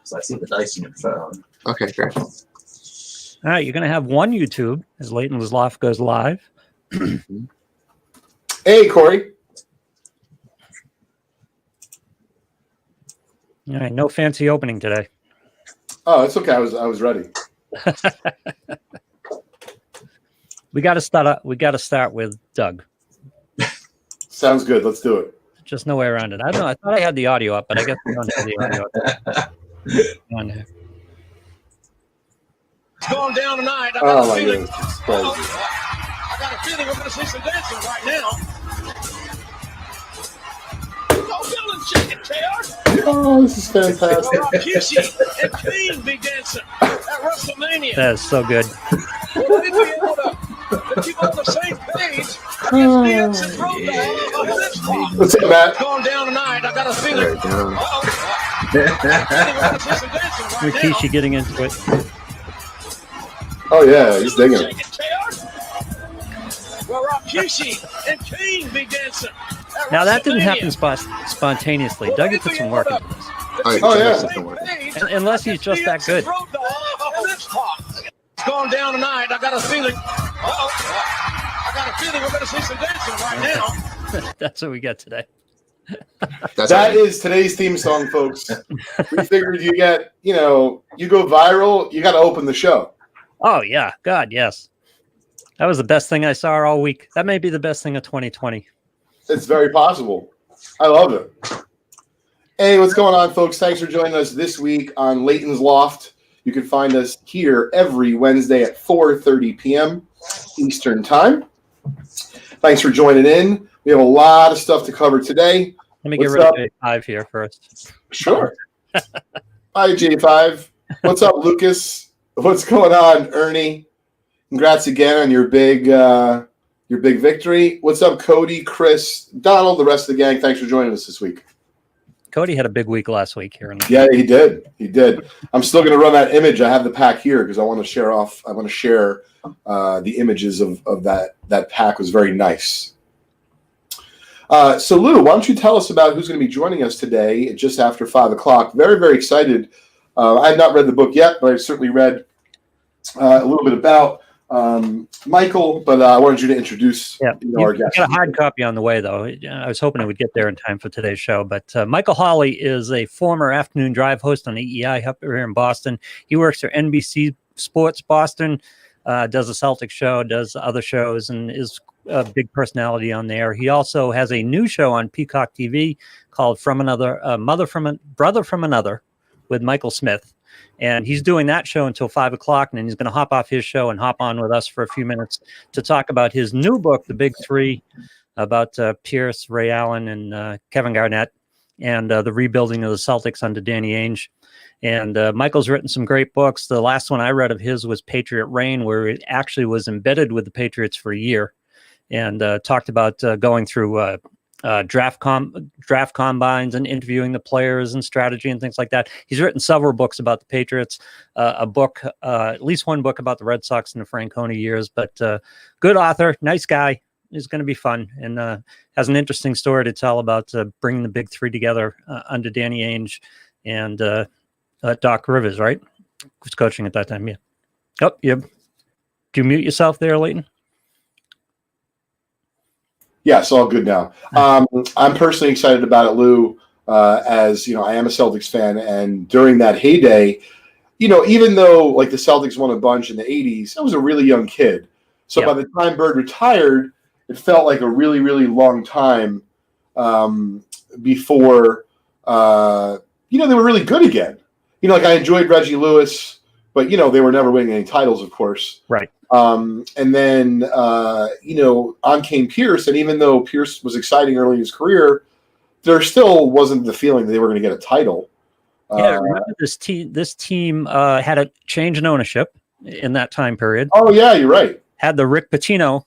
So I see the dice in your phone. Okay, great. All right, you're going to have one YouTube as Leighton's Loft goes live. Hey, Corey. All right, no fancy opening today. Oh, it's okay. I was ready. We got to start. We got to start with Doug. Sounds good. Let's do it. Just no way around it. I don't know. I thought I had the audio up, but I guess we don't have the audio up. On there. It's going down tonight. Oh my goodness, it's crazy. I got a feeling we're going to see some dancing right now. Oh, Sheldon, shake it, Taylor. Oh, this is fantastic. QC and Clean be dancing at WrestleMania. That is so good. Will we be able to keep on the same page? Against the Ensign Road of this spot. What's up, Matt? It's going down tonight. I got a feeling. Rikishi getting into it. Oh yeah, he's digging it. Well, Rikishi and Kane be dancing. Now that didn't happen spontaneously. Doug put some work into this. Oh yeah. Unless he's just that good. It's going down tonight. I got a feeling. I got a feeling we're going to see some dancing right now. That's what we got today. That is today's theme song, folks. We figured you go viral, you got to open the show. Oh yeah, God, yes. That was the best thing I saw all week. That may be the best thing of 2020. It's very possible. I love it. Hey, what's going on, folks? Thanks for joining us this week on Leighton's Loft. You can find us here every Wednesday at 4:30 p.m. Eastern Time. Thanks for joining in. We have a lot of stuff to cover today. Let me get rid of J5 here first. Sure. Hi, J5. What's up, Lucas? What's going on, Ernie? Congrats again on your big victory. What's up, Cody, Chris, Donald, the rest of the gang? Thanks for joining us this week. Cody had a big week last week here. Yeah, he did. He did. I'm still going to run that image. I have the pack here because I want to share off. I want to share the images of that pack. It was very nice. So, Lou, why don't you tell us about who's going to be joining us today just after 5 o'clock? Very, very excited. I had not read the book yet, but I certainly read a little bit about Micheal, but I wanted you to introduce our guest. Got a hard copy on the way, though. I was hoping it would get there in time for today's show. But Micheal Holley is a former afternoon drive host on EEI up here in Boston. He works for NBC Sports Boston, does a Celtics show, does other shows, and is a big personality on there. He also has a new show on Peacock TV called Brother from Another with Michael Smith. And he's doing that show until 5 o'clock, and then he's going to hop off his show and hop on with us for a few minutes to talk about his new book, The Big Three, about Pierce, Ray Allen, and Kevin Garnett, and the rebuilding of the Celtics under Danny Ainge. And Michael's written some great books. The last one I read of his was Patriot Reign, where it actually was embedded with the Patriots for a year, and talked about going through draft combines and interviewing the players and strategy and things like that. He's written several books about the Patriots, at least one book about the Red Sox in the Francona years, but good author, nice guy. Is going to be fun, and has an interesting story to tell about bringing the Big Three together under Danny Ainge and Doc Rivers, right? Who was coaching at that time, yeah. Oh, yeah. Do you mute yourself there, Leighton? Yes, all good now. I'm personally excited about it, Lou, as I am a Celtics fan, and during that heyday, even though like the Celtics won a bunch in the 80s, I was a really young kid. So by the time Bird retired, it felt like a really, really long time before they were really good again. Like I enjoyed Reggie Lewis, but they were never winning any titles, of course. Right. And then, on came Pierce. And even though Pierce was exciting early in his career, there still wasn't the feeling that they were going to get a title. Yeah, remember this team had a change in ownership in that time period. Oh, yeah, you're right. Had the Rick Pitino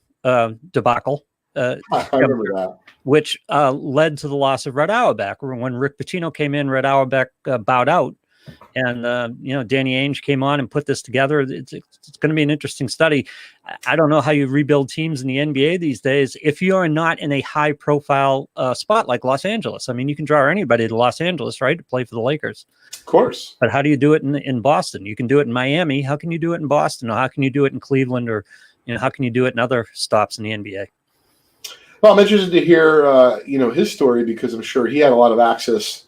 debacle. I remember that. Which led to the loss of Red Auerbach. When Rick Pitino came in, Red Auerbach bowed out. And Danny Ainge came on and put this together. It's going to be an interesting study. I don't know how you rebuild teams in the NBA these days if you're not in a high-profile spot like Los Angeles. I mean, you can draw anybody to Los Angeles, right, to play for the Lakers. Of course. But how do you do it in Boston? You can do it in Miami. How can you do it in Boston? Or how can you do it in Cleveland? Or how can you do it in other stops in the NBA? Well, I'm interested to hear his story, because I'm sure he had a lot of access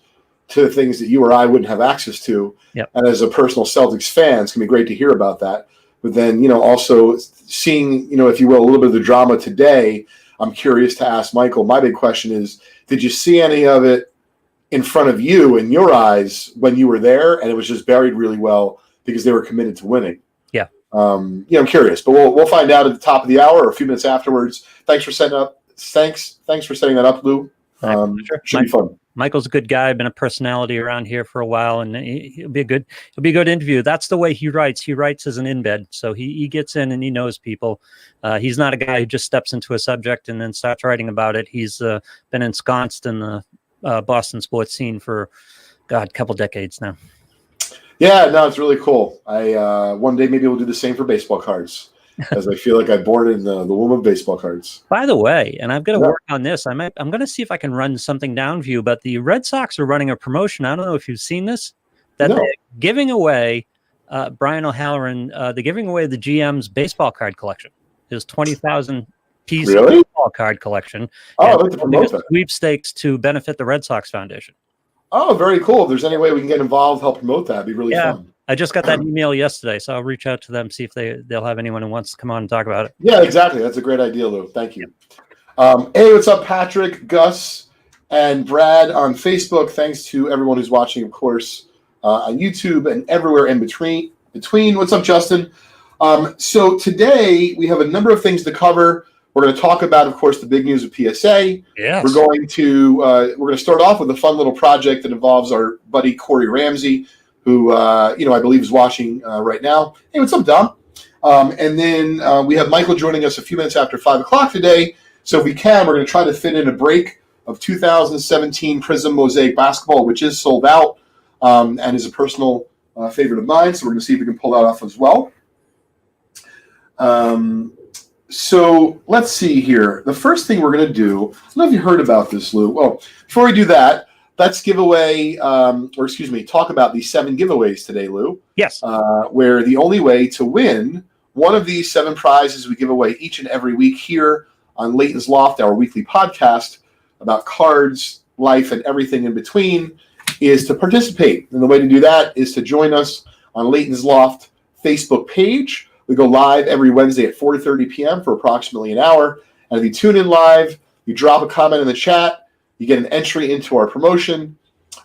to things that you or I wouldn't have access to. Yep. And as a personal Celtics fan, it's going to be great to hear about that. But then, also seeing, if you will, a little bit of the drama today, I'm curious to ask Michael. My big question is, did you see any of it in front of you, in your eyes, when you were there, and it was just buried really well because they were committed to winning? Yeah. I'm curious, but we'll find out at the top of the hour or a few minutes afterwards. Thanks for setting that up, Lou. Sure. Should be fun. Michael's a good guy, been a personality around here for a while, and he'll be a good interview. That's the way he writes. He writes as an in-bed, so he gets in and he knows people. He's not a guy who just steps into a subject and then starts writing about it. He's been ensconced in the Boston sports scene for, a couple decades now. Yeah, no, it's really cool. I one day maybe we'll do the same for baseball cards, as I feel like I boarded in the womb of baseball cards. By the way, and I've got to work on this. I'm going to see if I can run something down for you. But the Red Sox are running a promotion. I don't know if you've seen this. That they're giving away Brian O'Halloran. They're giving away the GM's baseball card collection. His 20,000 piece baseball card collection. Oh, I'd like to promote that. Sweepstakes to benefit the Red Sox Foundation. Oh, very cool. If there's any way we can get involved, help promote that, it'd be really fun. I just got that email yesterday, so I'll reach out to them, see if they'll have anyone who wants to come on and talk about it. Yeah, exactly. That's a great idea, Lou. Thank you. Hey, what's up, Patrick, Gus, and Brad on Facebook. Thanks to everyone who's watching, of course, on YouTube and everywhere in between. What's up, Justin? So today we have a number of things to cover. We're going to talk about, of course, the big news of PSA. Yes. We're going to start off with a fun little project that involves our buddy Corey Ramsey, who I believe is watching right now. Hey, what's up, Dom? And then we have Michael joining us a few minutes after 5 o'clock today. So if we can, we're going to try to fit in a break of 2017 Prism Mosaic Basketball, which is sold out and is a personal favorite of mine. So we're going to see if we can pull that off as well. So let's see here. The first thing we're going to do, I don't know if you heard about this, Lou. Well, before we do that, let's talk about the 7 giveaways today, Lou. Yes. Where the only way to win one of these 7 prizes we give away each and every week here on Leighton's Loft, our weekly podcast about cards, life, and everything in between, is to participate. And the way to do that is to join us on Leighton's Loft Facebook page. We go live every Wednesday at 4:30 p.m. for approximately an hour. And if you tune in live, you drop a comment in the chat, you get an entry into our promotion.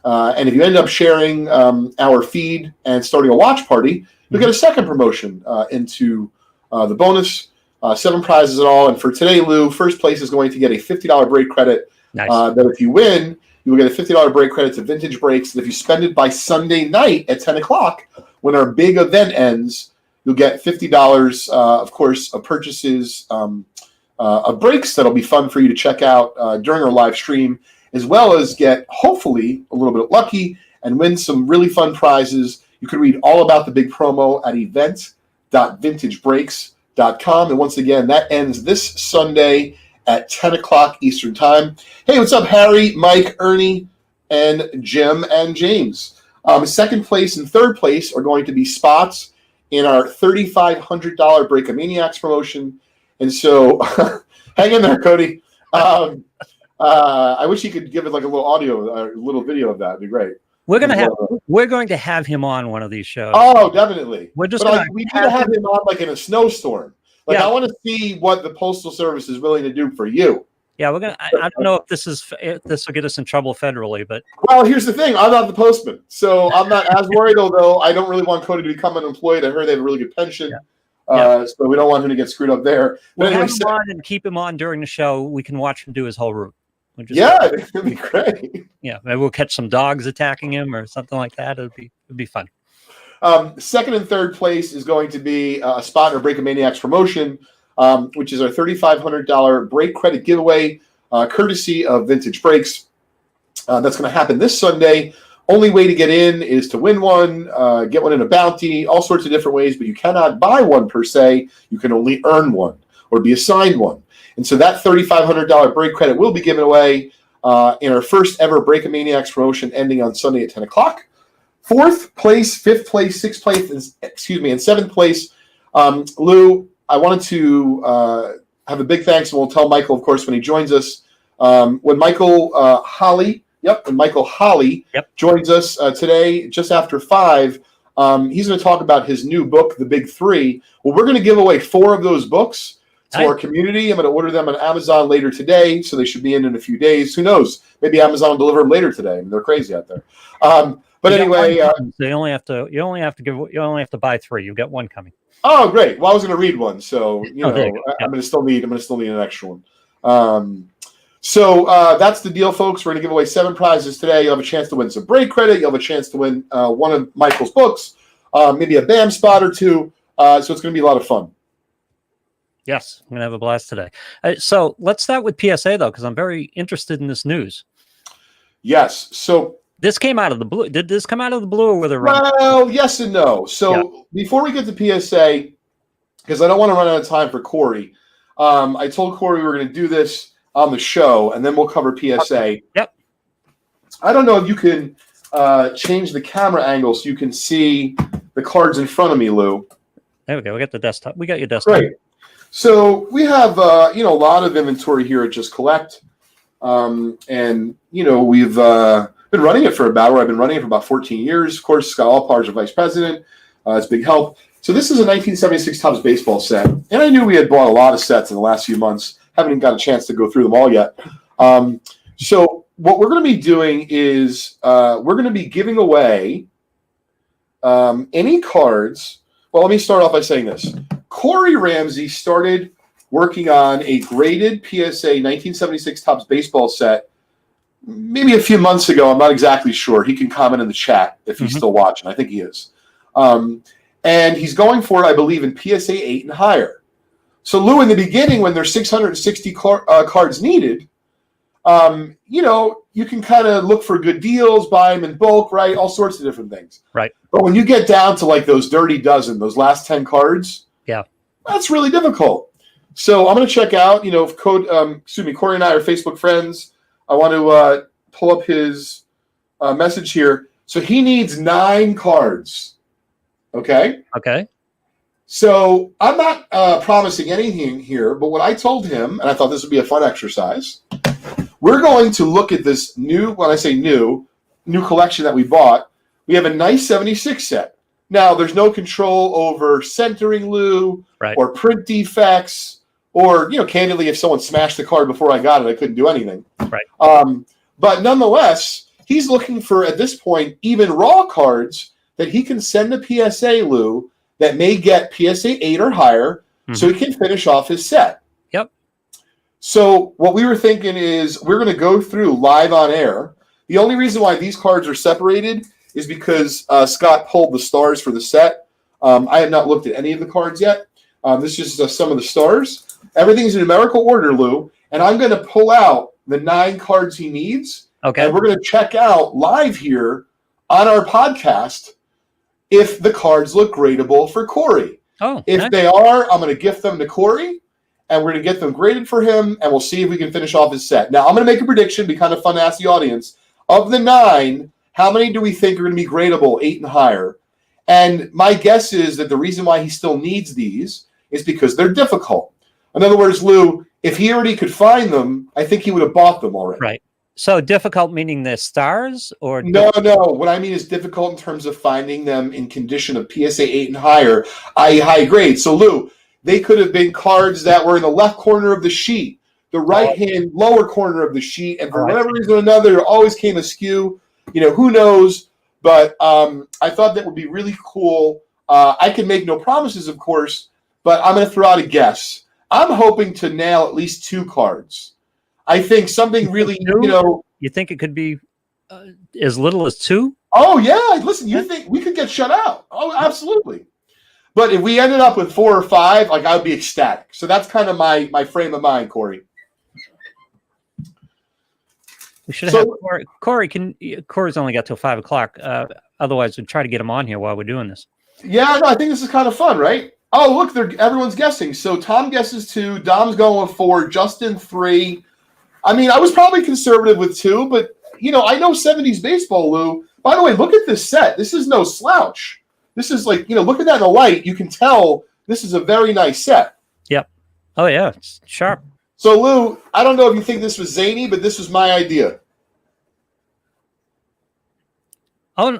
And if you end up sharing our feed and starting a watch party, you'll get a second promotion into the bonus. 7 prizes in all. And for today, Lou, first place is going to get a $50 break credit. Nice. That if you win, you will get a $50 break credit to Vintage Breaks. And if you spend it by Sunday night at 10 o'clock, when our big event ends, you'll get $50, of course, of purchases of breaks that'll be fun for you to check out during our live stream, as well as get, hopefully, a little bit lucky and win some really fun prizes. You can read all about the big promo at event.vintagebreaks.com. And once again, that ends this Sunday at 10 o'clock Eastern Time. Hey, what's up, Harry, Mike, Ernie, and Jim and James? Second place and third place are going to be spots in our $3,500 Breakamaniacs promotion. And so hang in there, Cody. I wish you could give it like a little audio, a little video of that. It'd be great. We're going to have him on one of these shows. Oh, definitely. We need to have him on like in a snowstorm. I want to see what the Postal Service is willing to do for you. Yeah, we're gonna. I don't know if this will get us in trouble federally, but here's the thing: I'm not the postman, so I'm not as worried. Although I don't really want Cody to become unemployed. I heard they have a really good pension, so we don't want him to get screwed up there. But we'll have him on and keep him on during the show. We can watch him do his whole route. It'd be great. Yeah, maybe we'll catch some dogs attacking him or something like that. It'd be fun. Second and third place is going to be a spot in our Breakamaniacs promotion, which is our $3,500 break credit giveaway, courtesy of Vintage Breaks. That's going to happen this Sunday, Only way to get in is to win one, get one in a bounty, all sorts of different ways, but you cannot buy one per se. You can only earn one or be assigned one. And so that $3,500 break credit will be given away in our first ever Breakamaniacs promotion ending on Sunday at 10 o'clock. 4th place, 5th place, 6th place, and 7th place. Lou, I wanted to have a big thanks, and we'll tell Michael, of course, when he joins us. When Micheal Holley joins us today, just after 5, he's going to talk about his new book, The Big Three. Well, we're going to give away 4 of those books to our community. I'm going to order them on Amazon later today, so they should be in a few days. Who knows? Maybe Amazon will deliver them later today. I mean, they're crazy out there. But anyway, so you only have to buy 3. You've got one coming. Oh, great. Well, I was going to read one, so I'm go. going to still need an extra one. So that's the deal, folks. We're going to give away 7 prizes today. You'll have a chance to win some break credit. You'll have a chance to win one of Michael's books, maybe a BAM spot or 2. So it's going to be a lot of fun. Yes, I'm going to have a blast today. So let's start with PSA, though, because I'm very interested in this news. Yes. So this came out of the blue. Did this come out of the blue or with a Well, yes and no. So before we get to PSA, because I don't want to run out of time for Corey, I told Corey we were going to do this on the show, and then we'll cover PSA. Yep. I don't know if you can change the camera angle so you can see the cards in front of me, Lou. There we go. We got the desktop. We got your desktop. Great. So we have a lot of inventory here at Just Collect, and we've been running it for I've been running it for about 14 years. Of course, Scott Allpars, our vice president. It's a big help. So this is a 1976 Topps baseball set, and I knew we had bought a lot of sets in the last few months. Haven't even got a chance to go through them all yet. So what we're going to be doing is we're going to be giving away any cards. Well, let me start off by saying this. Corey Ramsey started working on a graded PSA 1976 Topps baseball set maybe a few months ago. I'm not exactly sure. He can comment in the chat if he's still watching. I think he is. And he's going for it, I believe, in PSA 8 and higher. So, Lou, in the beginning, when there's 660 cards needed, you can kind of look for good deals, buy them in bulk, right? All sorts of different things. Right. But when you get down to like those dirty dozen, those last 10 cards, that's really difficult. So I'm going to check out, if Corey and I are Facebook friends. I want to pull up his message here. So he needs 9 cards. Okay. So I'm not promising anything here, but what I told him, and I thought this would be a fun exercise, we're going to look at this new collection that we bought. We have a nice 76 set. Now, there's no control over centering, Lou, or print defects, or, candidly, if someone smashed the card before I got it, I couldn't do anything. But nonetheless, he's looking for, at this point, even raw cards that he can send to PSA, Lou, that may get PSA 8 or higher, so he can finish off his set. So what we were thinking is we're going to go through live on air. The only reason why these cards are separated is because Scott pulled the stars for the set. I have not looked at any of the cards yet. This is just some of the stars. Everything's in numerical order, Lou, and I'm going to pull out the 9 cards he needs. Okay. And we're going to check out live here on our podcast if the cards look gradable for Corey. If they are, I'm going to gift them to Corey, and we're going to get them graded for him, and we'll see if we can finish off his set. Now, I'm going to make a prediction, be kind of fun to ask the audience. Of the 9, how many do we think are going to be gradable, 8 and higher? And my guess is that the reason why he still needs these is because they're difficult. In other words, Lou, if he already could find them, I think he would have bought them already. Right. So difficult meaning they're stars? Or No. What I mean is difficult in terms of finding them in condition of PSA 8 and higher, i.e. high grade. So, Lou, they could have been cards that were in the left corner of the sheet, the right-hand lower corner of the sheet, and for whatever reason or another, it always came askew. Who knows? But I thought that would be really cool. I can make no promises, of course, but I'm going to throw out a guess. I'm hoping to nail at least 2 cards. I think something really, You think it could be as little as 2? Oh, yeah. Listen, you think we could get shut out? Oh, absolutely. But if we ended up with 4 or 5, I would be ecstatic. So that's kind of my frame of mind, Corey. We should have Corey. Corey's only got till 5 o'clock. Otherwise, we'd try to get him on here while we're doing this. Yeah, no, I think this is kind of fun, right? Oh, look, everyone's guessing. So Tom guesses 2, Dom's going with 4, Justin 3. I mean, I was probably conservative with 2, but I know 70s baseball, Lou. By the way, look at this set. This is no slouch. This is like, look at that in the light. You can tell this is a very nice set. Yep. Oh yeah, it's sharp. So Lou, I don't know if you think this was zany, but this was my idea. Oh,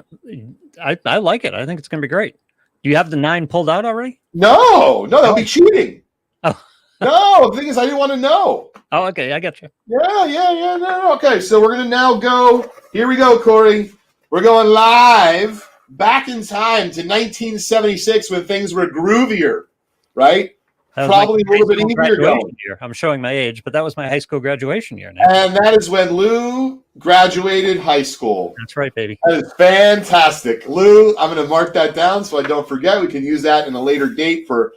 I like it. I think it's going to be great. Do you have the 9 pulled out already? No, that'd be cheating. Oh. No, the thing is, I didn't want to know. Oh, okay, I got you. Yeah. No. Okay, so we're going to now go. Here we go, Corey. We're going live back in time to 1976 when things were groovier, right? Probably a little bit easier going. Year. I'm showing my age, but that was my high school graduation year now. And that is when Lou graduated high school. That's right, baby. That is fantastic. Lou, I'm going to mark that down so I don't forget. We can use that in a later date for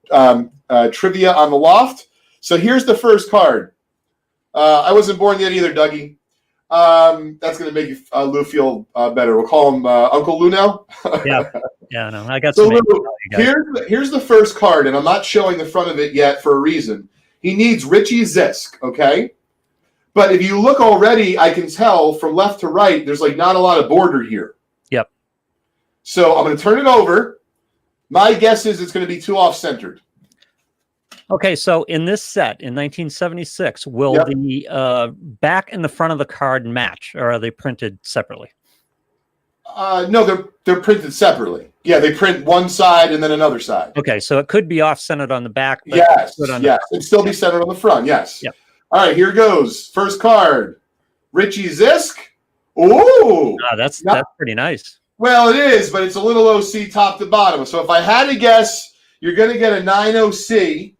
trivia on the Loft. So here's the first card. I wasn't born yet either, Dougie. That's going to make Lou feel better. We'll call him Uncle Lou now. Yeah, no, I got so some. Lou, here's the first card, and I'm not showing the front of it yet for a reason. He needs Richie Zisk, okay? But if you look already, I can tell from left to right, there's like not a lot of border here. Yep. So I'm going to turn it over. My guess is it's going to be too off-centered. Okay, so in this set in 1976, will the back and the front of the card match, or are they printed separately? No, they're printed separately. Yeah, they print one side and then another side. Okay, so it could be off-centered on the back. But yes. It'd still be centered on the front, yes. Yep. All right, here goes. First card, Richie Zisk. Ooh. That's pretty nice. Well, it is, but it's a little OC top to bottom. So if I had to guess, you're going to get a 9 OC.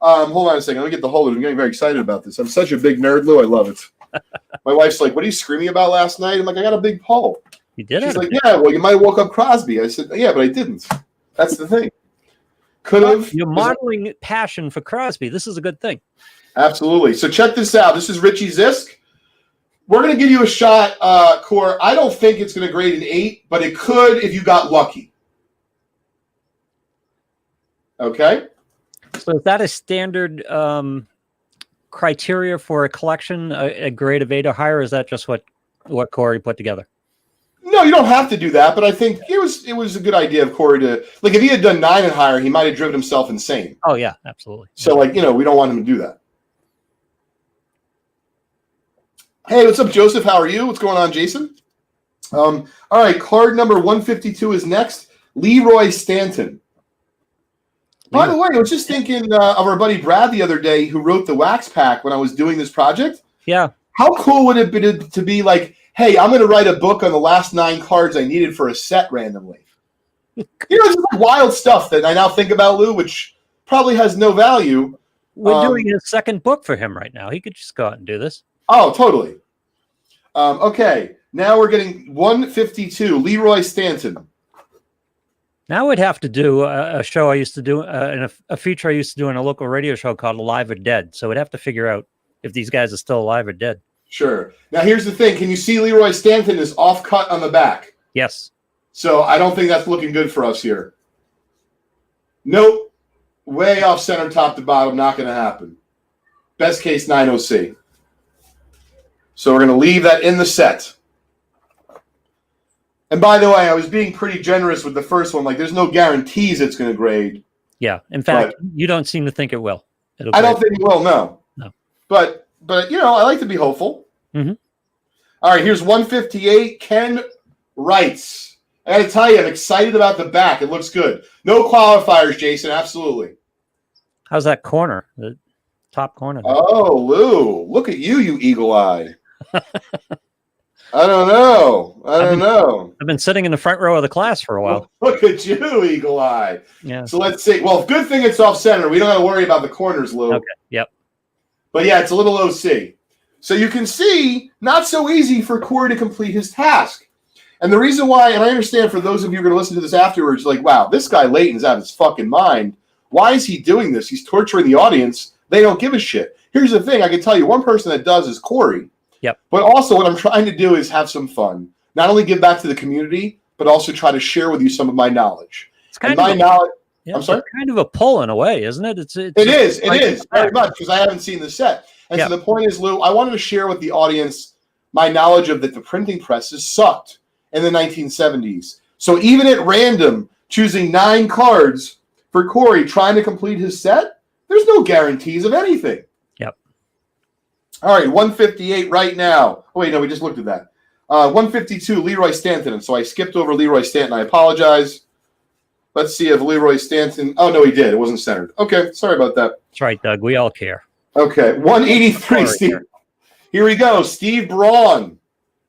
Hold on a second. Let me get the holder. I'm getting very excited about this. I'm such a big nerd, Lou. I love it. My wife's like, what are you screaming about last night? I'm like, I got a big poll. You did She's it? like, yeah, well, you might have woke up Crosby. I said, yeah, but I didn't. That's the thing. Could have. You're modeling passion for Crosby. This is a good thing. Absolutely. So check this out. This is Richie Zisk. We're going to give you a shot, Core. I don't think it's going to grade an 8, but it could if you got lucky. Okay? So is that a standard criteria for a collection, a grade of 8 or higher? Or is that just what Corey put together? No, you don't have to do that, but I think it was a good idea of Corey to, like, if he had done 9 and higher, he might have driven himself insane. Oh, yeah, absolutely. So, we don't want him to do that. Hey, what's up, Joseph? How are you? What's going on, Jason? All right, card number 152 is next. Leroy Stanton. By the way, I was just thinking of our buddy Brad the other day who wrote the wax pack when I was doing this project. Yeah. How cool would it have been to be like, hey, I'm going to write a book on the last 9 cards I needed for a set randomly. Just like wild stuff that I now think about, Lou, which probably has no value. We're doing a second book for him right now. He could just go out and do this. Oh, totally. Okay, now we're getting 152, Leroy Stanton. Now we'd have to do a show I used to do, a feature I used to do in a local radio show called Alive or Dead. So we'd have to figure out if these guys are still alive or dead. Sure. Now, here's the thing. Can you see Leroy Stanton is off cut on the back? Yes. So I don't think that's looking good for us here. Nope. Way off center, top to bottom. Not going to happen. Best case, 9 OC. So we're going to leave that in the set. And by the way, I was being pretty generous with the first one. Like, there's no guarantees it's going to grade. Yeah. In fact, you don't seem to think it will. I don't think it will, no. No. But I like to be hopeful. Mm-hmm. All right, here's 158, Ken Wrights. I got to tell you, I'm excited about the back. It looks good. No qualifiers, Jason, absolutely. How's that corner? The top corner? Oh, Lou, look at you eagle eye. I don't know. I've been sitting in the front row of the class for a while. Look at you, eagle eye. Yeah. So let's see. Well, good thing it's off center. We don't have to worry about the corners, Lou. Okay. Yep. But yeah, it's a little OC. So you can see, not so easy for Corey to complete his task. And the reason why, and I understand for those of you who are going to listen to this afterwards, like, wow, this guy Leighton's out of his fucking mind. Why is he doing this? He's torturing the audience. They don't give a shit. Here's the thing. I can tell you one person that does is Corey. Yep. But also what I'm trying to do is have some fun. Not only give back to the community, but also try to share with you some of my knowledge. It's kind And of my knowledge. yeah, I'm sorry? it's kind of a pull in a way, isn't it? It is very back. much, because I haven't seen the set. And Yeah. so the point is, Lou, I wanted to share with the audience my knowledge of that the printing presses sucked in the 1970s. So even at random, choosing 9 cards for Corey trying to complete his set, there's no guarantees of anything. Yep. All right, 158 right now. Oh, wait, no, we just looked at that. 152, Leroy Stanton. And so I skipped over Leroy Stanton. I apologize. Let's see if Leroy Stanton. Oh, no, he did. It wasn't centered. Okay, sorry about that. That's right, Doug. We all care. Okay, 183, Steve. Here we go. Steve Braun.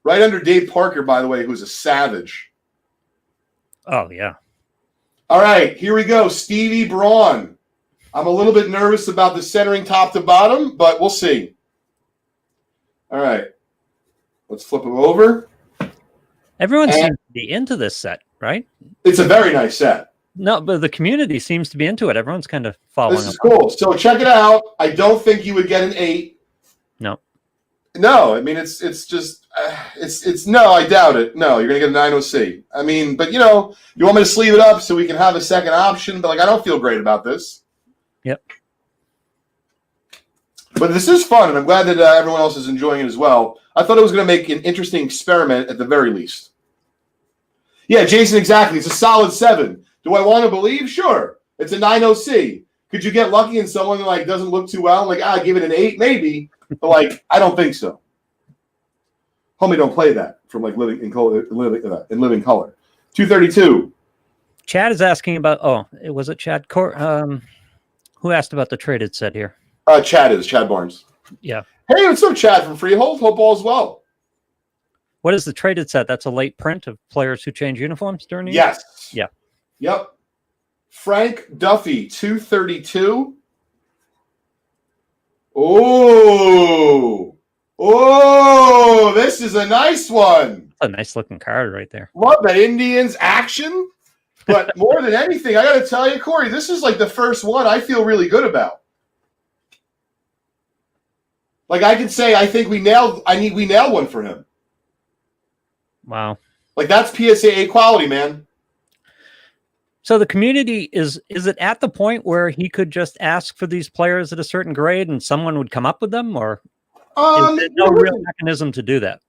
Right under Dave Parker, by the way, who's a savage. Oh, yeah. All right, here we go. Stevie Braun. I'm a little bit nervous about the centering top to bottom, but we'll see. All right. Let's flip him over. Everyone seems to be into this set, right? It's a very nice set. No, but the community seems to be into it. Everyone's kind of following This is along. cool. So check it out. I don't think you would get an 8. No. No, I mean, it's just, no, I doubt it. No, you're going to get a 9OC. I mean, but, you want me to sleeve it up so we can have a second option, but, I don't feel great about this. Yep. But this is fun, and I'm glad that everyone else is enjoying it as well. I thought it was going to make an interesting experiment at the very least. Yeah, Jason, exactly. It's a solid 7. Do I want to believe? Sure. It's a 9OC. Could you get lucky and someone doesn't look too well? Give it an 8, maybe. But I don't think so. Homie, don't play that from Living in Color. In Living Color. 232. Chad is asking about. Oh, was it Chad? Who asked about the traded set here? Chad Barnes. Yeah. Hey, what's up, Chad from Freehold? Hope all's well. What is the traded set? That's a late print of players who change uniforms during the year? Yes. Yeah. Yep. Frank Duffy, 232. Oh, this is a nice one. That's a nice looking card right there. Love that Indians action. But more than anything, I got to tell you, Corey, this is the first one I feel really good about. I can say I think we nailed one for him. Wow. That's PSA quality, man. So the community is it at the point where he could just ask for these players at a certain grade and someone would come up with them, or is there no real mechanism to do that?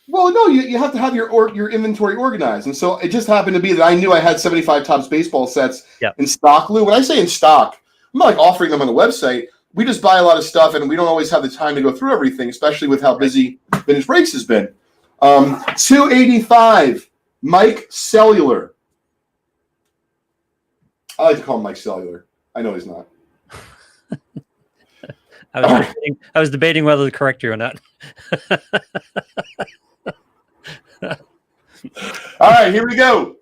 Well, no, you have to have your inventory organized. And so it just happened to be that I knew I had 75 Topps baseball sets in stock, Lou. When I say in stock, I'm not offering them on the website. We just buy a lot of stuff, and we don't always have the time to go through everything, especially with how busy Vintage Breaks has been. 285, Mike Cellular. I like to call him Mike Cellular. I know he's not. I was debating whether to correct you or not. All right, here we go.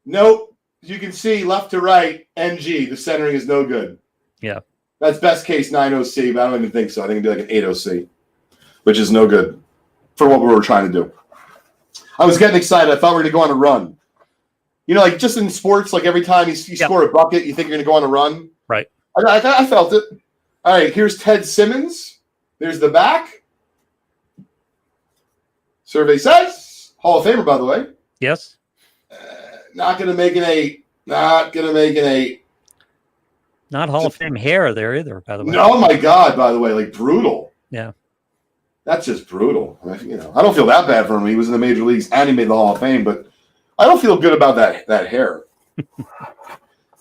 Nope. As you can see, left to right, NG. The centering is no good. Yeah. That's best case 9OC, but I don't even think so. I think it'd be an 8OC, which is no good for what we were trying to do. I was getting excited. I thought we were going to go on a run. Just in sports, every time you score a bucket, you think you're going to go on a run. Right. I felt it. All right, here's Ted Simmons. There's the back. Survey says, Hall of Famer, by the way. Yes. Not going to make an 8. Not going to make an 8. Not Hall of Fame hair there either, by the way. No, my God, by the way, brutal. Yeah. That's just brutal. I don't feel that bad for him. He was in the major leagues and he made the Hall of Fame, but I don't feel good about that hair.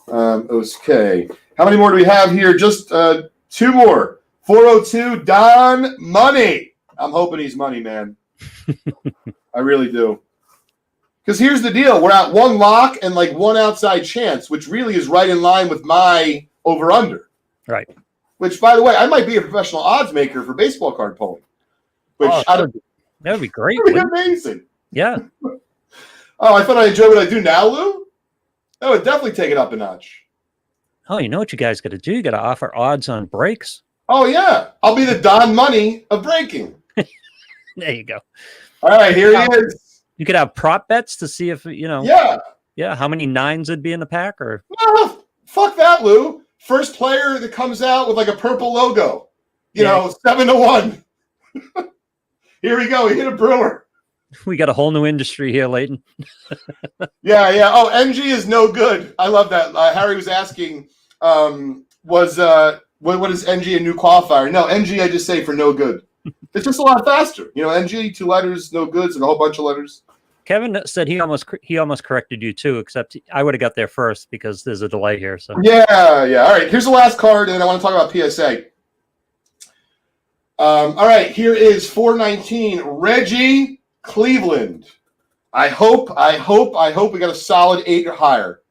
Okay. How many more do we have here? Just 2 more. 402, Don Money. I'm hoping he's money, man. I really do. Because here's the deal. We're at 1 lock and 1 outside chance, which really is right in line with my over-under. Right. Which, by the way, I might be a professional odds maker for baseball card pulling. Which that would be great. That would be amazing. Yeah. Oh, I thought I enjoyed what I do now, Lou? That would definitely take it up a notch. Oh, you know what you guys got to do? You got to offer odds on breaks. Oh, yeah. I'll be the Don Money of breaking. There you go. All right, here he is. You could have prop bets to see if, Yeah, how many 9s would be in the pack, or no, fuck that, Lou. First player that comes out with a purple logo, 7-1. Here we go. He hit a Brewer. We got a whole new industry here, Leighton. Yeah. Oh, NG is no good. I love that. Harry was asking, what is NG a new qualifier? No, NG I just say for no good. It's just a lot faster. NG, 2 letters, no goods, and a whole bunch of letters. Kevin said he almost corrected you too, except I would have got there first because there's a delay here. So Yeah. All right, here's the last card, and then I want to talk about PSA. All right, here is 419 Reggie Cleveland. I hope we got a solid 8 or higher.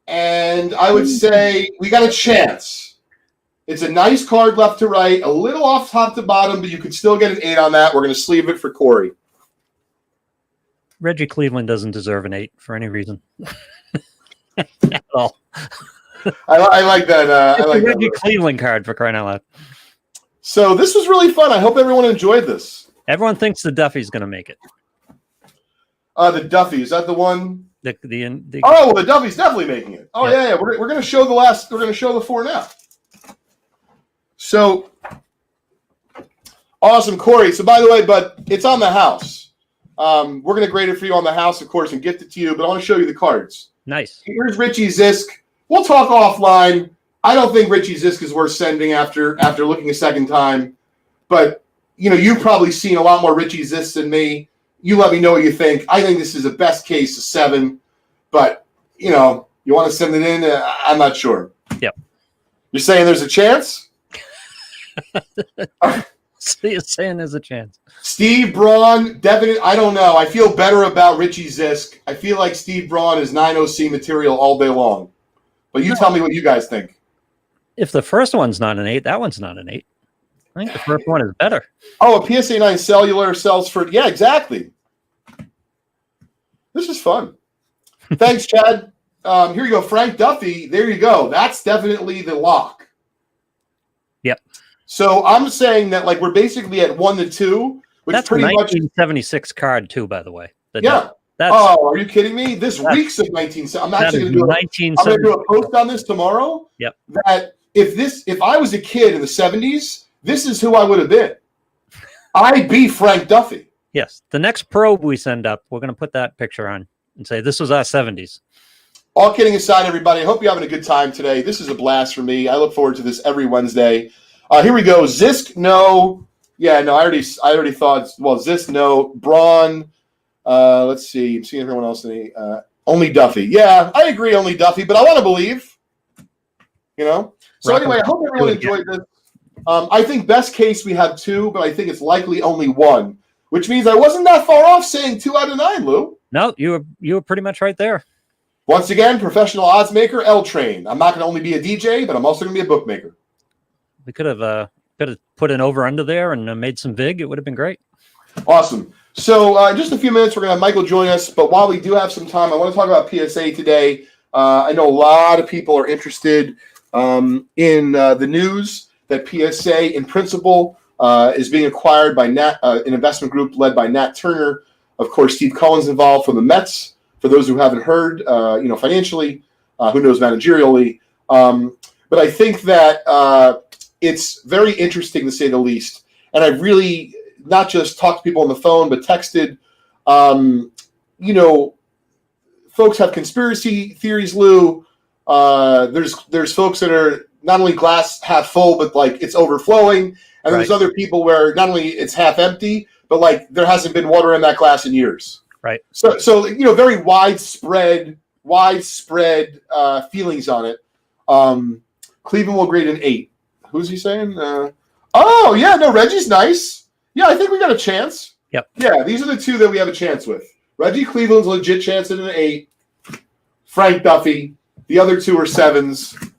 And I would say we got a chance. It's a nice card left to right, a little off top to bottom, but you could still get an 8 on that. We're going to sleeve it for Corey. Reggie Cleveland doesn't deserve an 8 for any reason at all. I like that. I like Reggie that. Cleveland card, for crying out loud. So this was really fun. I hope everyone enjoyed this. Everyone thinks the Duffy's going to make it. The Duffy, is that the one? The Oh, well, the Duffy's definitely making it. Oh Yeah. yeah. We're going to show the last. We're going to show the 4 now. So awesome, Corey. So by the way, but it's on the house. We're going to grade it for you on the house, of course, and gift it to you. But I want to show you the cards. Nice. Here's Richie Zisk. We'll talk offline. I don't think Richie Zisk is worth sending after looking a second time. But you've probably seen a lot more Richie Zisk than me. You let me know what you think. I think this is a best case of 7. But you want to send it in? I'm not sure. Yep. You're saying there's a chance? So you're saying there's a chance. Steve Braun, definitely. I don't know. I feel better about Richie Zisk. I feel like Steve Braun is 9OC material all day long. But you tell me what you guys think. If the first one's not an 8, that one's not an 8. I think the first one is better. Oh, a PSA 9 cellular sells for, yeah, exactly. This is fun. Thanks, Chad. Here you go. Frank Duffy. There you go. That's definitely the lock. Yep. So I'm saying that we're basically at 1 to 2, which That's pretty a much 1976 card too, by the way. Yeah. That's are you kidding me? This reeks of 1970s. I'm actually going to do a post on this tomorrow. Yep. That if I was a kid in the 70s, this is who I would have been. I'd be Frank Duffy. Yes. The next probe we send up, we're going to put that picture on and say this was our 70s. All kidding aside, everybody, I hope you're having a good time today. This is a blast for me. I look forward to this every Wednesday. Here we go. Zisk, no. Yeah, no, I already thought. Well, Zisk, no. Braun. Let's see. I'm seeing everyone else. Only Duffy. Yeah, I agree. Only Duffy, but I want to believe. So anyway, I hope everyone enjoyed this. I think best case we have 2, but I think it's likely only 1, which means I wasn't that far off saying 2 out of 9, Lou. No, you were pretty much right there. Once again, professional odds maker, L Train. I'm not going to only be a DJ, but I'm also going to be a bookmaker. We could have put an over under there and made some vig. It would have been great. Awesome. So in just a few minutes, we're going to have Michael join us. But while we do have some time, I want to talk about PSA today. I know a lot of people are interested in the news that PSA, in principle, is being acquired by an investment group led by Nat Turner. Of course, Steve Cohen's involved from the Mets. For those who haven't heard, financially, who knows managerially. But I think that it's very interesting, to say the least. And I've really not just talked to people on the phone, but texted. Folks have conspiracy theories, Lou. There's folks that are not only glass half full, but it's overflowing. And there's other people where not only it's half empty, but there hasn't been water in that glass in years. Right. So very widespread feelings on it. Cleveland will grade an 8. Who's he saying? Reggie's nice. Yeah, I think we got a chance. Yep. Yeah, these are the 2 that we have a chance with. Reggie Cleveland's a legit chance at an 8. Frank Duffy. The other 2 are 7s.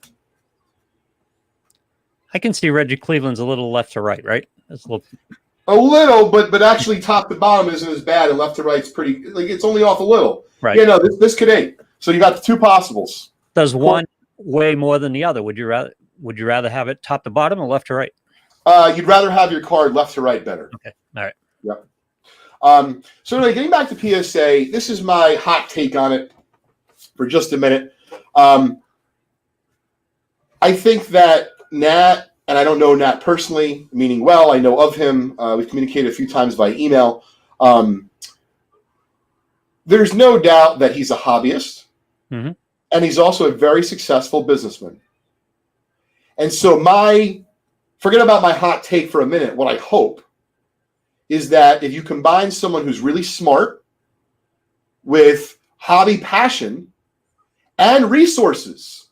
I can see Reggie Cleveland's a little left to right, right? That's a little, but actually top to bottom isn't as bad, and left to right's pretty. It's only off a little. Right. Yeah, no, this could 8. So you got the 2 possibles. Does one weigh more than the other? Would you rather have it top to bottom or left to right? You'd rather have your card left to right better. Okay. All right. Yep. So anyway, getting back to PSA, this is my hot take on it for just a minute. I think that Nat and I don't know Nat personally, meaning well, I know of him. We've communicated a few times by email. There's no doubt that he's a hobbyist, and he's also a very successful businessman. And so forget about my hot take for a minute. What I hope is that if you combine someone who's really smart with hobby passion and resources,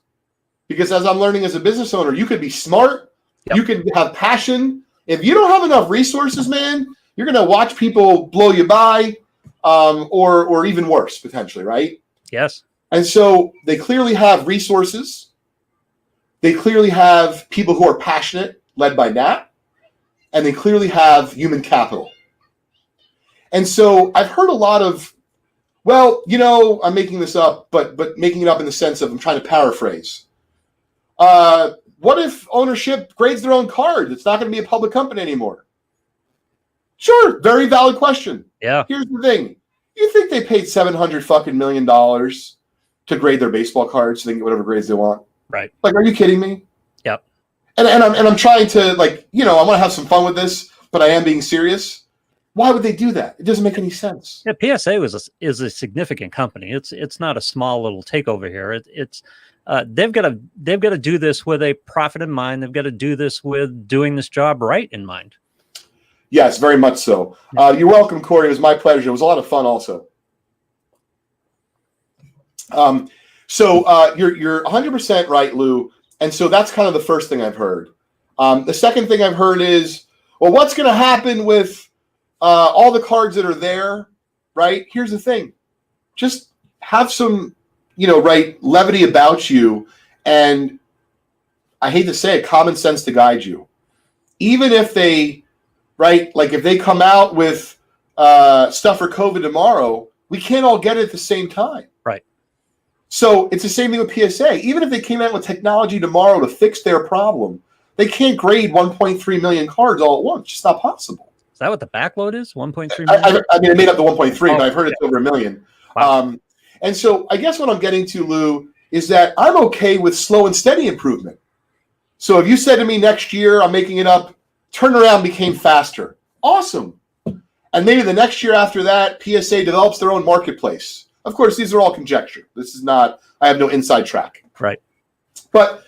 because as I'm learning as a business owner, you could be smart, you can have passion. If you don't have enough resources, man, you're going to watch people blow you by, or even worse, potentially, right? Yes. And so they clearly have resources. They clearly have people who are passionate, led by Nat, and they clearly have human capital. And so I've heard a lot of, well, I'm making this up, but making it up in the sense of I'm trying to paraphrase. What if ownership grades their own card? It's not going to be a public company anymore. Sure, very valid question. Yeah. Here's the thing. You think they paid $700 million to grade their baseball cards so they can get whatever grades they want? Right. Like, are you kidding me? Yep. And I'm trying to, I want to have some fun with this, but I am being serious. Why would they do that? It doesn't make any sense. Yeah, PSA is a significant company. It's not a small little takeover here. They've got to do this with a profit in mind. They've got to do this with doing this job right in mind. Yes, very much so. You're welcome, Corey. It was my pleasure. It was a lot of fun also. So you're 100% right, Lou. And so that's kind of the first thing I've heard. The second thing I've heard is, well, what's going to happen with all the cards that are there, right? Here's the thing. Just have some, levity about you. And I hate to say it, common sense to guide you. Even if they, right, like if they come out with stuff for COVID tomorrow, we can't all get it at the same time. Right. So it's the same thing with PSA. Even if they came out with technology tomorrow to fix their problem, they can't grade 1.3 million cards all at once. It's just not possible. Is that what the backload is? 1.3 million? I made up the 1.3, but I've heard it's over 1 million. Wow. And so I guess what I'm getting to, Lou, is that I'm okay with slow and steady improvement. So if you said to me next year, I'm making it up, turnaround became faster. Awesome. And maybe the next year after that, PSA develops their own marketplace. Of course, these are all conjecture. This is not, I have no inside track. Right. But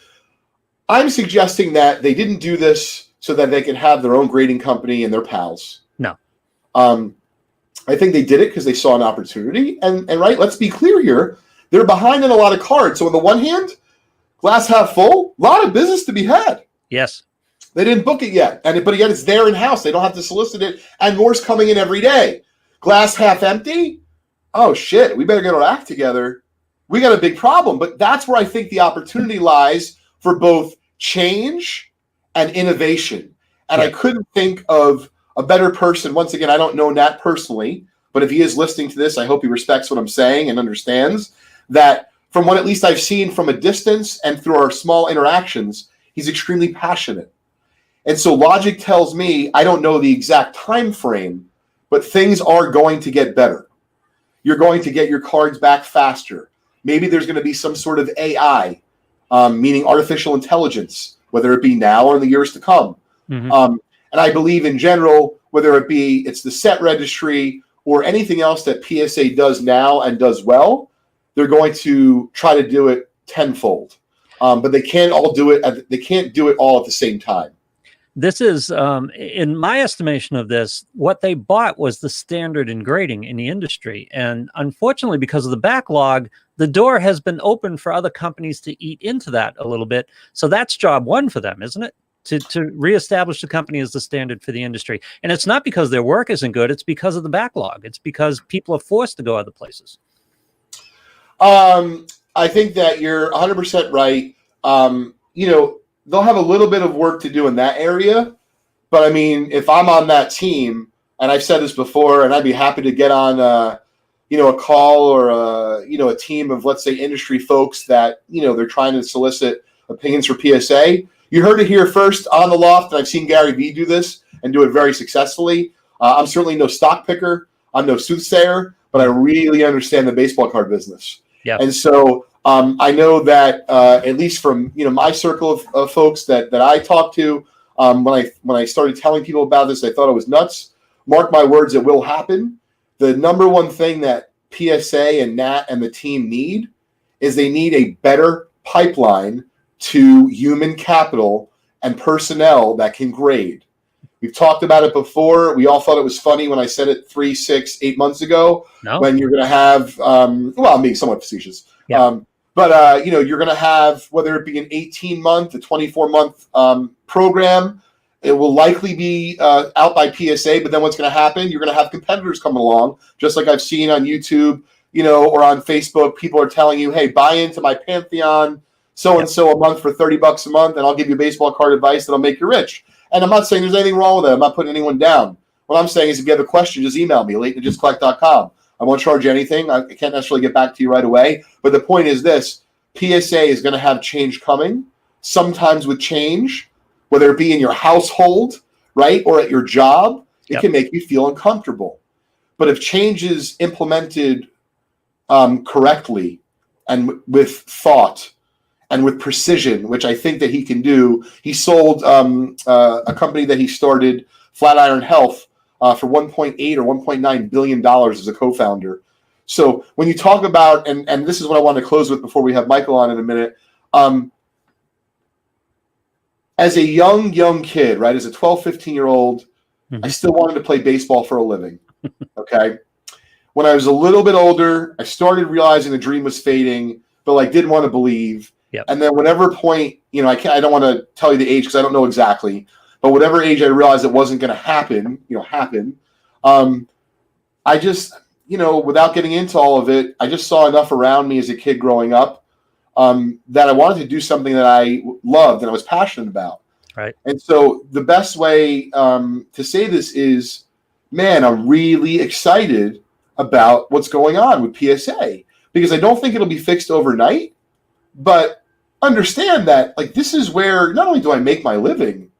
I'm suggesting that they didn't do this so that they can have their own grading company and their pals. No. I think they did it because they saw an opportunity. And right, let's be clear here. They're behind in a lot of cards. So on the one hand, glass half full, a lot of business to be had. Yes. They didn't book it yet. But yet it's there in-house. They don't have to solicit it. And more's coming in every day. Glass half empty. Oh, shit, we better get our act together. We got a big problem. But that's where I think the opportunity lies for both change and innovation. And I couldn't think of a better person. Once again, I don't know Nat personally, but if he is listening to this, I hope he respects what I'm saying and understands that from what at least I've seen from a distance and through our small interactions, he's extremely passionate. And so logic tells me, I don't know the exact time frame, but things are going to get better. You're going to get your cards back faster. Maybe there's going to be some sort of AI, meaning artificial intelligence, whether it be now or in the years to come. Mm-hmm. And I believe in general, whether it's the set registry or anything else that PSA does now and does well, they're going to try to do it tenfold. But they can't all do it. They can't do it all at the same time. This is, in my estimation of this, what they bought was the standard in grading in the industry. And unfortunately, because of the backlog, the door has been open for other companies to eat into that a little bit. So that's job one for them, isn't it? To reestablish the company as the standard for the industry. And it's not because their work isn't good. It's because of the backlog. It's because people are forced to go other places. I think that you're 100% right. They'll have a little bit of work to do in that area. But I mean, if I'm on that team, and I've said this before, and I'd be happy to get on, a call or a team of, let's say, industry folks that, they're trying to solicit opinions for PSA. You heard it here first on the Loft, and I've seen Gary Vee do this and do it very successfully. I'm certainly no stock picker. I'm no soothsayer, but I really understand the baseball card business. Yeah. And so I know that at least from my circle of folks that I talk to, when I started telling people about this, I thought it was nuts. Mark my words, it will happen. The number one thing that PSA and Nat and the team need is they need a better pipeline to human capital and personnel that can grade. We've talked about it before. We all thought it was funny when I said it 3, 6, 8 months ago. No. When you're going to have, I'm being somewhat facetious. Yeah. You're going to have, whether it be an 18-month, a 24-month program, it will likely be out by PSA. But then what's going to happen? You're going to have competitors coming along, just like I've seen on YouTube, or on Facebook. People are telling you, hey, buy into my Pantheon so-and-so a month for $30 a month, and I'll give you baseball card advice that'll make you rich. And I'm not saying there's anything wrong with that. I'm not putting anyone down. What I'm saying is if you have a question, just email me, Leighton@justcollect.com. I won't charge you anything. I can't necessarily get back to you right away. But the point is this. PSA is going to have change coming. Sometimes with change, whether it be in your household, right, or at your job, it can make you feel uncomfortable. But if change is implemented correctly and with thought and with precision, which I think that he can do. He sold a company that he started, Flatiron Health, for $1.8 or $1.9 billion as a co-founder. So when you talk about, and this is what I want to close with before we have Micheal on in a minute, as a young kid, right, as a 12, 15-year-old, I still wanted to play baseball for a living, okay? When I was a little bit older, I started realizing the dream was fading, but didn't want to believe. Yep. And then whatever point, I don't want to tell you the age because I don't know exactly, but whatever age I realized it wasn't going to happen, I just, without getting into all of it, I just saw enough around me as a kid growing up that I wanted to do something that I loved and I was passionate about. Right. And so the best way to say this is, man, I'm really excited about what's going on with PSA because I don't think it'll be fixed overnight, but understand that this is where not only do I make my living,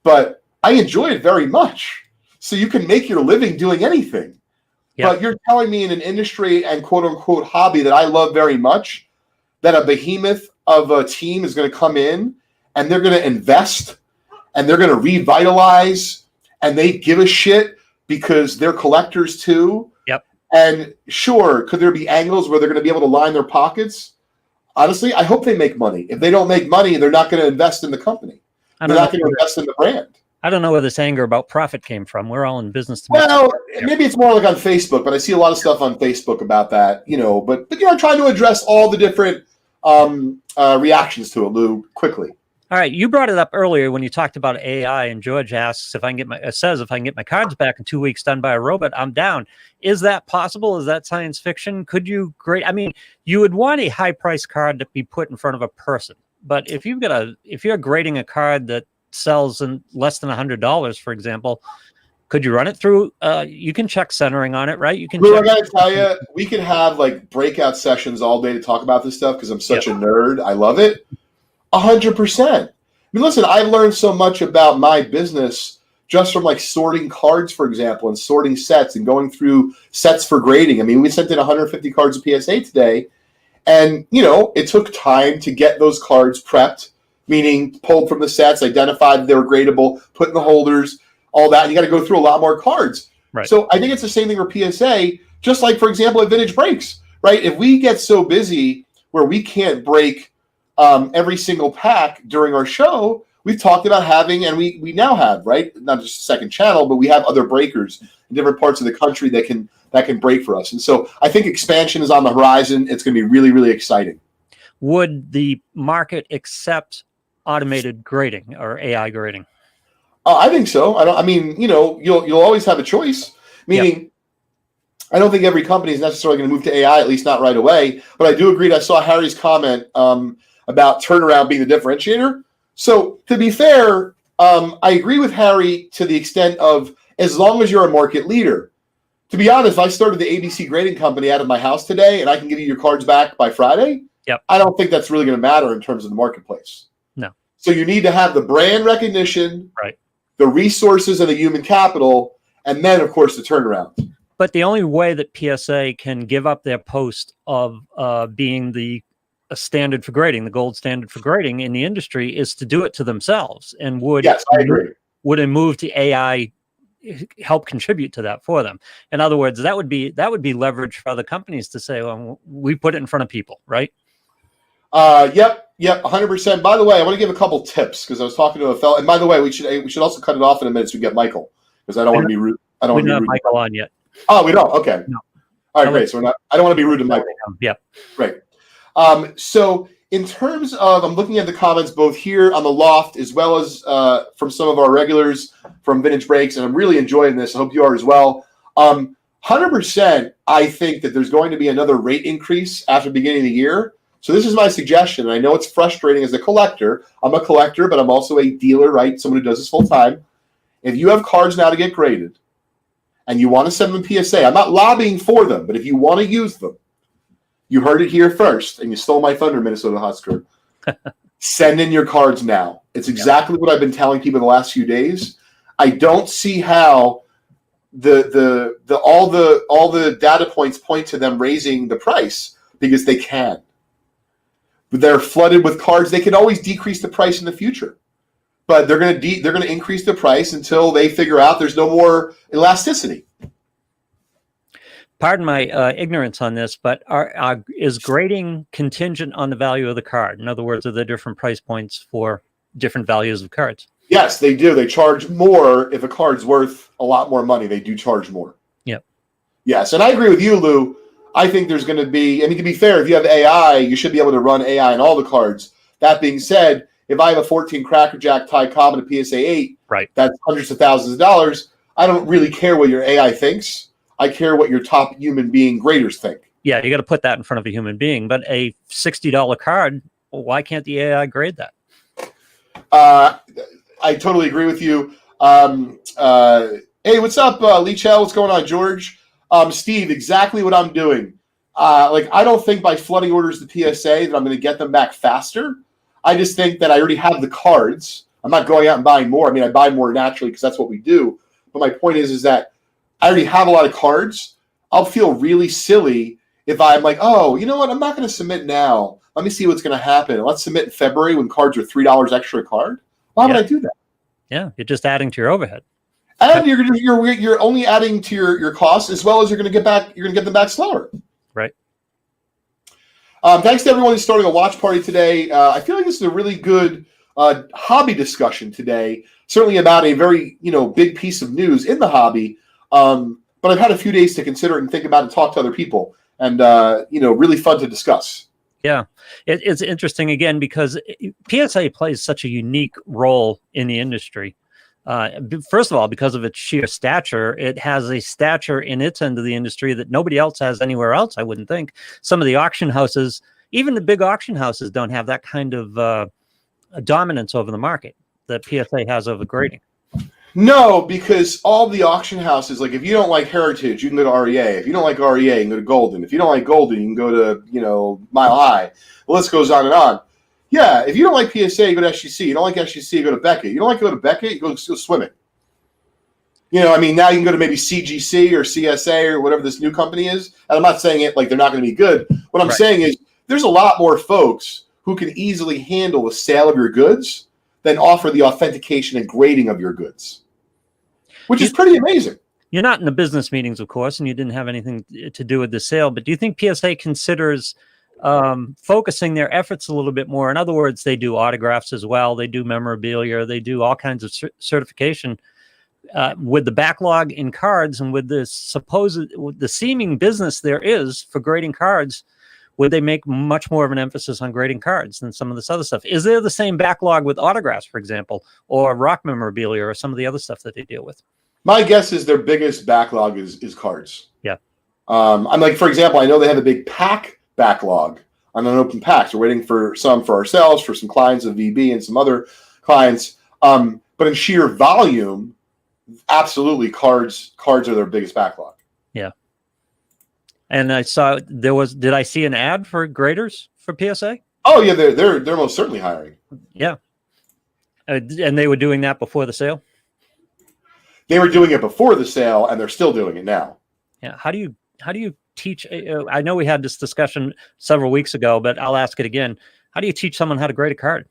but I enjoy it very much. So you can make your living doing anything. Yep. But you're telling me in an industry and quote unquote hobby that I love very much, that a behemoth of a team is going to come in and they're going to invest and they're going to revitalize and they give a shit because they're collectors too. Yep. And sure, could there be angles where they're going to be able to line their pockets? Honestly, I hope they make money. If they don't make money, they're not going to invest in the company. They're not going to invest in the brand. I don't know where this anger about profit came from. We're all in business to maybe it's more on Facebook, but I see a lot of stuff on Facebook about that, but I'm trying to address all the different reactions to it, Lou, quickly. All right, you brought it up earlier when you talked about AI, and George asks if I can get my cards back in 2 weeks done by a robot. I'm down. Is that possible? Is that science fiction? Could you grade? I mean, you would want a high-priced card to be put in front of a person, but if you're grading a card that sells in less than $100, for example, could you run it through? You can check centering on it, right? You can. Lou, I gotta tell you, we could have breakout sessions all day to talk about this stuff because I'm such a nerd. I love it. 100%. I mean, listen, I've learned so much about my business just from sorting cards, for example, and sorting sets and going through sets for grading. I mean, we sent in 150 cards of PSA today, and it took time to get those cards prepped, meaning pulled from the sets, identified that they were gradable, put in the holders, all that. You got to go through a lot more cards. Right. So I think it's the same thing for PSA, just like, for example, at Vintage Breaks, right? If we get so busy where we can't break every single pack during our show, we've talked about having, and we now have, right, not just a second channel, but we have other breakers in different parts of the country that can break for us. And so I think expansion is on the horizon. It's going to be really, really exciting. Would the market accept automated grading or AI grading? I think so. You'll always have a choice, meaning I don't think every company is necessarily going to move to AI, at least not right away. But I do agree. I saw Harry's comment about turnaround being the differentiator. So to be fair, I agree with Harry to the extent of as long as you're a market leader. To be honest, if I started the ABC grading company out of my house today and I can give you your cards back by Friday, I don't think that's really going to matter in terms of the marketplace. No. So you need to have the brand recognition, right, the resources and the human capital, and then, of course, the turnaround. But the only way that PSA can give up their post of being the a standard for grading. The gold standard for grading in the industry is to do it to themselves, and Yes, I agree. would a move to AI help contribute to that for them? In other words, that would be leverage for other companies to say, well, we put it in front of people, right? Yep, 100%. By the way, I want to give a couple tips because I was talking to a fellow. And by the way, we should also cut it off in a minute so we get Michael, because I don't want to be rude. I don't We want to don't be have rude. Michael on yet. Oh, we don't. Okay. No. All right, great. So I don't want to be rude to Michael. Yep. Right. So in terms of, I'm looking at the comments both here on the Loft as well as from some of our regulars from Vintage Breaks, and I'm really enjoying this. I hope you are as well. 100%, I think that there's going to be another rate increase after the beginning of the year. So this is my suggestion. And I know it's frustrating as a collector. I'm a collector, but I'm also a dealer, right? Someone who does this full time. If you have cards now to get graded and you want to send them PSA, I'm not lobbying for them, but if you want to use them, you heard it here first, and you stole my thunder, Minnesota Husker. Send in your cards now. It's exactly what I've been telling people the last few days. I don't see how all the data points point to them raising the price, because they can. They're flooded with cards. They can always decrease the price in the future, but they're going to increase the price until they figure out there's no more elasticity. Pardon my ignorance on this, but is grading contingent on the value of the card? In other words, are there different price points for different values of cards? Yes, they do. They charge more if a card's worth a lot more money. They do charge more. Yep. Yes, and I agree with you, Lou. I think there's going to be, I mean, to be fair, if you have AI, you should be able to run AI on all the cards. That being said, if I have a 14 Crackerjack Ty Cobb and a PSA 8, right, that's hundreds of thousands of dollars. I don't really care what your AI thinks. I care what your top human being graders think. Yeah, you got to put that in front of a human being. But a $60 card, well, why can't the AI grade that? I totally agree with you. Hey, what's up, Micheal? What's going on, George? Steve, exactly what I'm doing. I don't think by flooding orders to PSA that I'm going to get them back faster. I just think that I already have the cards. I'm not going out and buying more. I mean, I buy more naturally because that's what we do. But my point is that I already have a lot of cards. I'll feel really silly if I'm like, oh, you know what? I'm not going to submit now. Let me see what's going to happen. Let's submit in February when cards are $3 extra a card. Why would I do that? Yeah, you're just adding to your overhead. And you're only adding to your costs, as well as you're going to get them back slower. Right. Thanks to everyone who's starting a watch party today. I feel like this is a really good hobby discussion today. Certainly about a very big piece of news in the hobby. But I've had a few days to consider it and think about it and talk to other people, and really fun to discuss. Yeah, it's interesting again because PSA plays such a unique role in the industry. First of all, because of its sheer stature, it has a stature in its end of the industry that nobody else has anywhere else, I wouldn't think. Some of the auction houses, even the big auction houses, don't have that kind of dominance over the market that PSA has over grading. No, because all the auction houses, like if you don't like Heritage, you can go to REA. If you don't like REA, you can go to Golden. If you don't like Golden, you can go to Mile High. The list goes on and on. Yeah, if you don't like PSA, you go to SGC. You don't like SGC, you go to Beckett. You don't like to go to Beckett, you go swimming. Now you can go to maybe CGC or CSA or whatever this new company is. And I'm not saying it like they're not going to be good. What I'm saying is there's a lot more folks who can easily handle the sale of your goods than offer the authentication and grading of your goods, which is pretty amazing. You're not in the business meetings, of course, and you didn't have anything to do with the sale, but do you think PSA considers focusing their efforts a little bit more? In other words, they do autographs as well. They do memorabilia. They do all kinds of certification. With the backlog in cards and with the seeming business there is for grading cards, would they make much more of an emphasis on grading cards than some of this other stuff? Is there the same backlog with autographs, for example, or rock memorabilia or some of the other stuff that they deal with? My guess is their biggest backlog is cards. Yeah. I'm like, for example, I know they have a big pack backlog on unopened packs. We're waiting for some for ourselves, for some clients of VB and some other clients. But in sheer volume, absolutely cards are their biggest backlog. Yeah. And I saw did I see an ad for graders for PSA? Oh yeah, they're most certainly hiring. Yeah. And they were doing that before the sale? They were doing it before the sale and they're still doing it now. Yeah. How do you teach? I know we had this discussion several weeks ago, but I'll ask it again. How do you teach someone how to grade a card?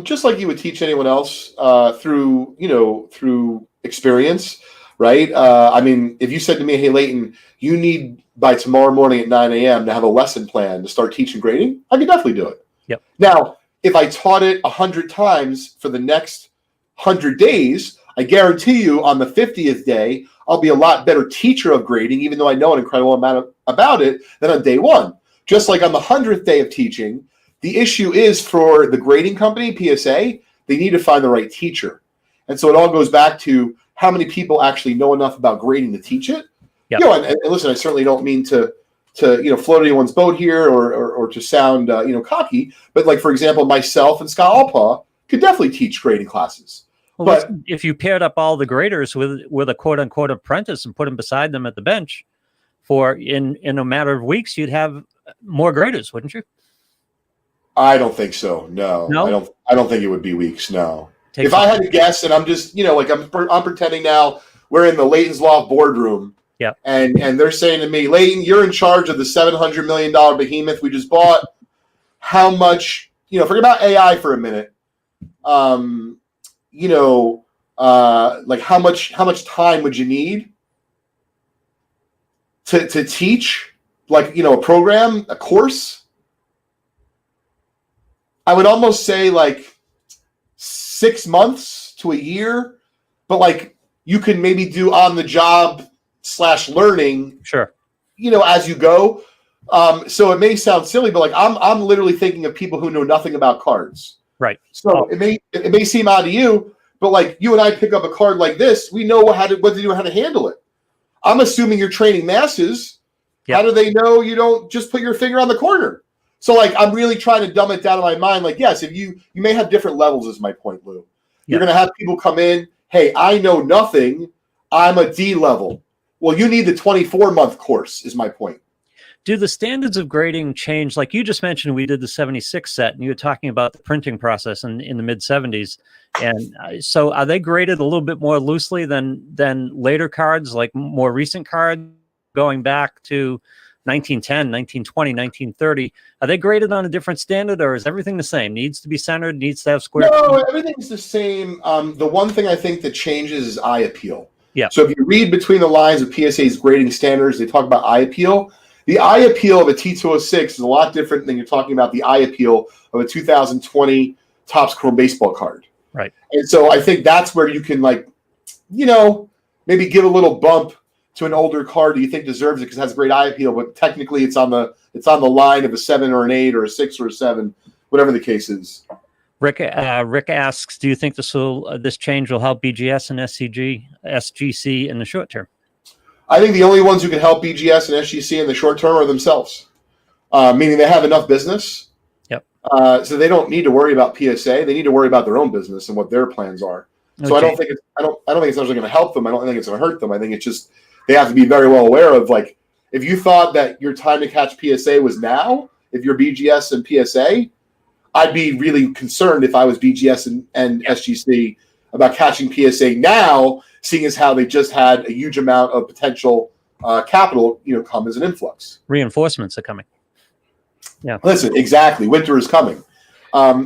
Just like you would teach anyone else, through experience, right? I mean, if you said to me, "Hey, Leighton, you need by tomorrow morning at 9 a.m. to have a lesson plan to start teaching grading," I could definitely do it. Yep. Now, if I taught it 100 times for the next 100 days, I guarantee you on the 50th day, I'll be a lot better teacher of grading, even though I know an incredible amount about it, than on day one. Just like on the 100th day of teaching, the issue is for the grading company, PSA, they need to find the right teacher. And so it all goes back to how many people actually know enough about grading to teach it. Yep. And listen, I certainly don't mean to float anyone's boat here or to sound cocky, but like, for example, myself and Scott Alpaugh could definitely teach grading classes. Well, but listen, if you paired up all the graders with a quote unquote apprentice and put them beside them at the bench for in a matter of weeks, you'd have more graders, wouldn't you? I don't think so. No? I don't think it would be weeks. No. If I had to guess, and I'm just, I'm pretending now we're in the Leighton's Loft boardroom. Yeah. And they're saying to me, "Leighton, you're in charge of the $700 million behemoth we just bought. How much, forget about AI for a minute. Like how much time would you need to teach, like, a program, a course?" I would almost say like 6 months to a year, but like you can maybe do on the job / learning, sure, as you go. So it may sound silly, but like I'm literally thinking of people who know nothing about cards. Right. So it may seem odd to you, but like you and I pick up a card like this, we know what to do, how to handle it. I'm assuming you're training masses. Yep. How do they know you don't just put your finger on the corner? So like I'm really trying to dumb it down in my mind. Like, yes, if you may have different levels, is my point, Lou. You're going to have people come in, "Hey, I know nothing. I'm a D level." Well, you need the 24-month course, is my point. Do the standards of grading change? Like you just mentioned, we did the 76 set, and you were talking about the printing process in the mid 70s. And so are they graded a little bit more loosely than later cards, like more recent cards going back to 1910, 1920, 1930? Are they graded on a different standard, or is everything the same? Needs to be centered, needs to have square? No, everything's the same. The one thing I think that changes is eye appeal. Yeah. So if you read between the lines of PSA's grading standards, they talk about eye appeal. The eye appeal of a T206 is a lot different than you're talking about the eye appeal of a 2020 Topps Chrome baseball card. Right. And so I think that's where you can, like, maybe give a little bump to an older card that you think deserves it because it has great eye appeal, but technically it's on the line of a 7 or an 8 or a 6 or a 7, whatever the case is. Rick asks, do you think this change will help BGS and SGC in the short term? I think the only ones who can help BGS and SGC in the short term are themselves, meaning they have enough business. Yep. So they don't need to worry about PSA. They need to worry about their own business and what their plans are. Okay. So I don't think it's actually going to help them. I don't think it's going to hurt them. I think it's just they have to be very well aware of, like, if you thought that your time to catch PSA was now, if you're BGS and PSA, I'd be really concerned if I was BGS and SGC about catching PSA now, seeing as how they just had a huge amount of potential capital, come as an influx. Reinforcements are coming. Yeah. Listen, exactly. Winter is coming.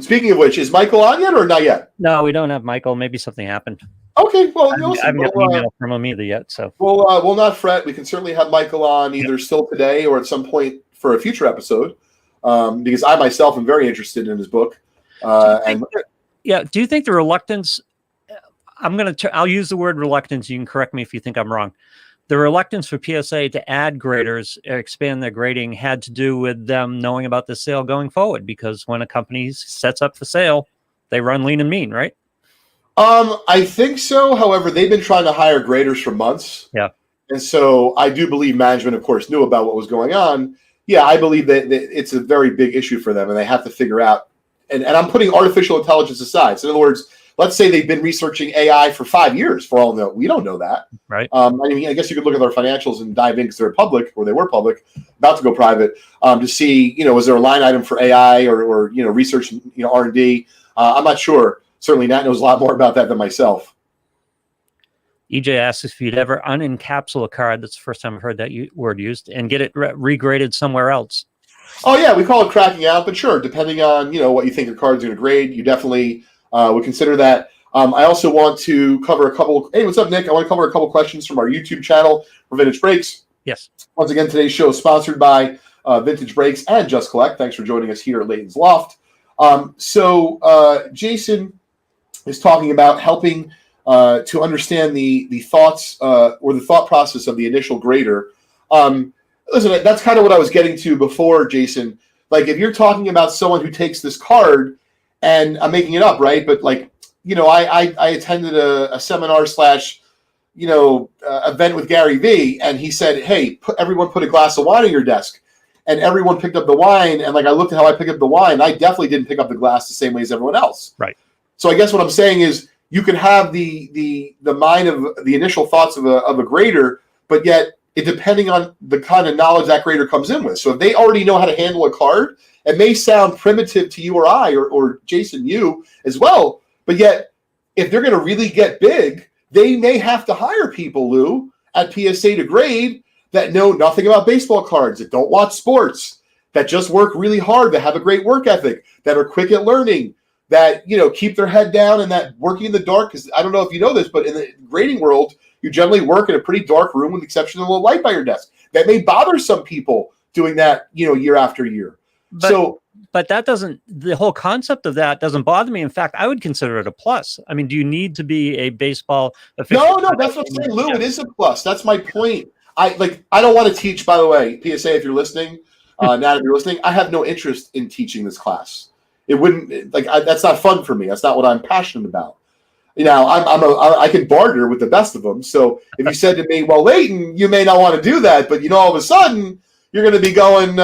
Speaking of which, is Michael on yet or not yet? No, we don't have Michael. Maybe something happened. Okay, well, I haven't got an email from him either yet. So we'll not fret. We can certainly have Michael on either still today or at some point for a future episode, because I myself am very interested in his book. Do you think the reluctance? I'll use the word reluctance. You can correct me if you think I'm wrong. The reluctance for PSA to add graders, expand their grading, had to do with them knowing about the sale going forward. Because when a company sets up for sale, they run lean and mean, right? I think so. However, they've been trying to hire graders for months. Yeah. And so I do believe management, of course, knew about what was going on. Yeah, I believe that it's a very big issue for them, and they have to figure out. And I'm putting artificial intelligence aside. So in other words, let's say they've been researching AI for 5 years. For all I know, we don't know that. Right. I guess you could look at their financials and dive in because they're public, or they were public, about to go private, to see, was there a line item for AI or research, R&D? I'm not sure. Certainly Nat knows a lot more about that than myself. EJ asks if you'd ever unencapsulate a card. That's the first time I've heard that word used, and get it regraded somewhere else. Oh yeah, we call it cracking out, but sure, depending on what you think your card's going to grade, you definitely would consider that. I also want to cover a couple. Hey, what's up, Nick? I want to cover a couple questions from our YouTube channel for Vintage Breaks. Yes. Once again, today's show is sponsored by Vintage Breaks and Just Collect. Thanks for joining us here at Leighton's Loft. So Jason is talking about helping to understand the thoughts or the thought process of the initial grader. Listen, that's kind of what I was getting to before, Jason. Like, if you're talking about someone who takes this card, and I'm making it up, right? But I attended a seminar / event with Gary Vee, and he said, hey, everyone put a glass of wine on your desk. And everyone picked up the wine, and I looked at how I picked up the wine. I definitely didn't pick up the glass the same way as everyone else. Right. So I guess what I'm saying is you can have the mind of the initial thoughts of a grader, but yet depending on the kind of knowledge that grader comes in with. So if they already know how to handle a card, it may sound primitive to you or I or Jason, you as well. But yet, if they're going to really get big, they may have to hire people, Lou, at PSA to grade that know nothing about baseball cards, that don't watch sports, that just work really hard, that have a great work ethic, that are quick at learning, that keep their head down, and that working in the dark. Because I don't know if you know this, but in the grading world, you generally work in a pretty dark room with the exception of a little light by your desk. That may bother some people doing that, year after year. But that doesn't, the whole concept of that doesn't bother me. In fact, I would consider it a plus. I mean, do you need to be a baseball official? No, that's what I'm saying, Lou. It is a plus. That's my point. I don't want to teach, by the way, PSA, if you're listening, Nat, if you're listening, I have no interest in teaching this class. It wouldn't, that's not fun for me. That's not what I'm passionate about. I can barter with the best of them. So if you said to me, well, Leighton, you may not want to do that, but all of a sudden you're going to be going,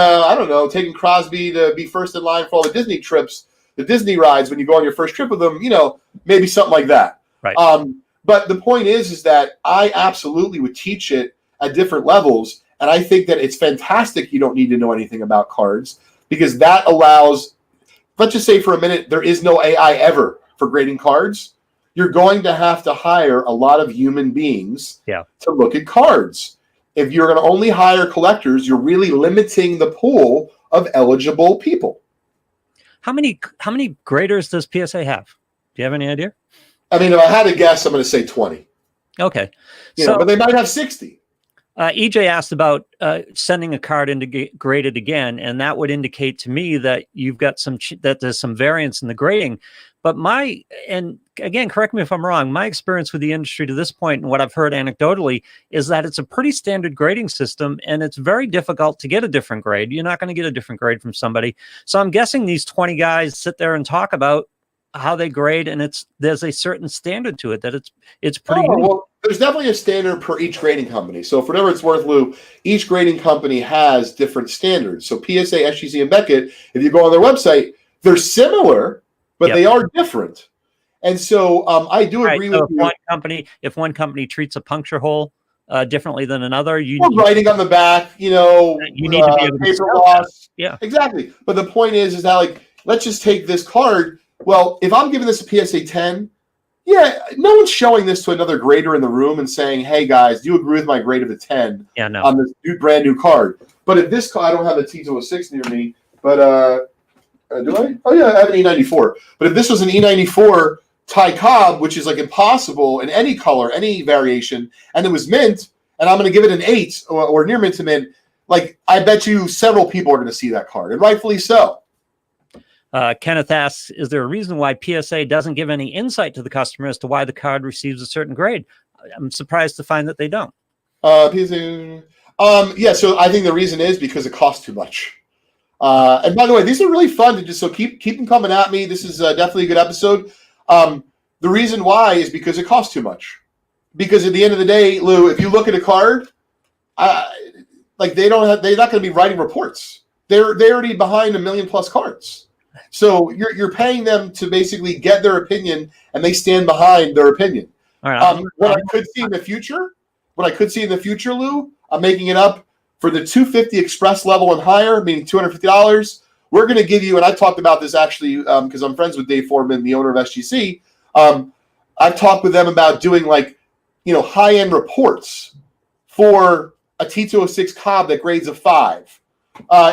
taking Crosby to be first in line for all the Disney trips, the Disney rides when you go on your first trip with them, maybe something like that. Right. But the point is that I absolutely would teach it at different levels. And I think that it's fantastic you don't need to know anything about cards, because that allows, let's just say for a minute, there is no AI ever for grading cards. You're going to have to hire a lot of human beings to look at cards. If you're going to only hire collectors, you're really limiting the pool of eligible people. How many graders does PSA have? Do you have any idea? I mean, if I had to guess, I'm going to say 20. Okay. But they might have 60. EJ asked about sending a card into graded again, and that would indicate to me that you've got that there's some variance in the grading. But and again, correct me if I'm wrong, my experience with the industry to this point and what I've heard anecdotally is that it's a pretty standard grading system, and it's very difficult to get a different grade. You're not going to get a different grade from somebody. So I'm guessing these 20 guys sit there and talk about how they grade, and there's a certain standard to it that it's pretty unique. Well, there's definitely a standard per each grading company. So for whatever it's worth, Lou, each grading company has different standards. So PSA, SGC, and Beckett, if you go on their website, they're similar, but they are different. And so I do agree with you. If one company treats a puncture hole differently than another, writing on the back, you need to be able to paper spell loss. that. Yeah, exactly. But the point is that let's just take this card. Well, if I'm giving this a PSA 10, no one's showing this to another grader in the room and saying, hey, guys, do you agree with my grade of a 10 on this brand new card? But if this card, I don't have a T206 near me, but do I? Oh, yeah, I have an E94. But if this was an E94 Ty Cobb, which is impossible in any color, any variation, and it was mint, and I'm going to give it an 8 or near mint to mint, I bet you several people are going to see that card, and rightfully so. Kenneth asks, is there a reason why PSA doesn't give any insight to the customer as to why the card receives a certain grade? I'm surprised to find that they don't. PSA, so I think the reason is because it costs too much. And by the way, these are really fun to keep them coming at me. This is definitely a good episode. The reason why is because it costs too much. Because at the end of the day, Lou, if you look at a card, they're not going to be writing reports. They're already behind 1 million plus cards. So you're paying them to basically get their opinion, and they stand behind their opinion. All right. What I could see in the future, Lou, I'm making it up, for the 250 express level and higher, meaning $250, we're going to give you, and I talked about this actually because I'm friends with Dave Foreman, the owner of SGC. I've talked with them about doing high-end reports for a T206 Cobb that grades a 5.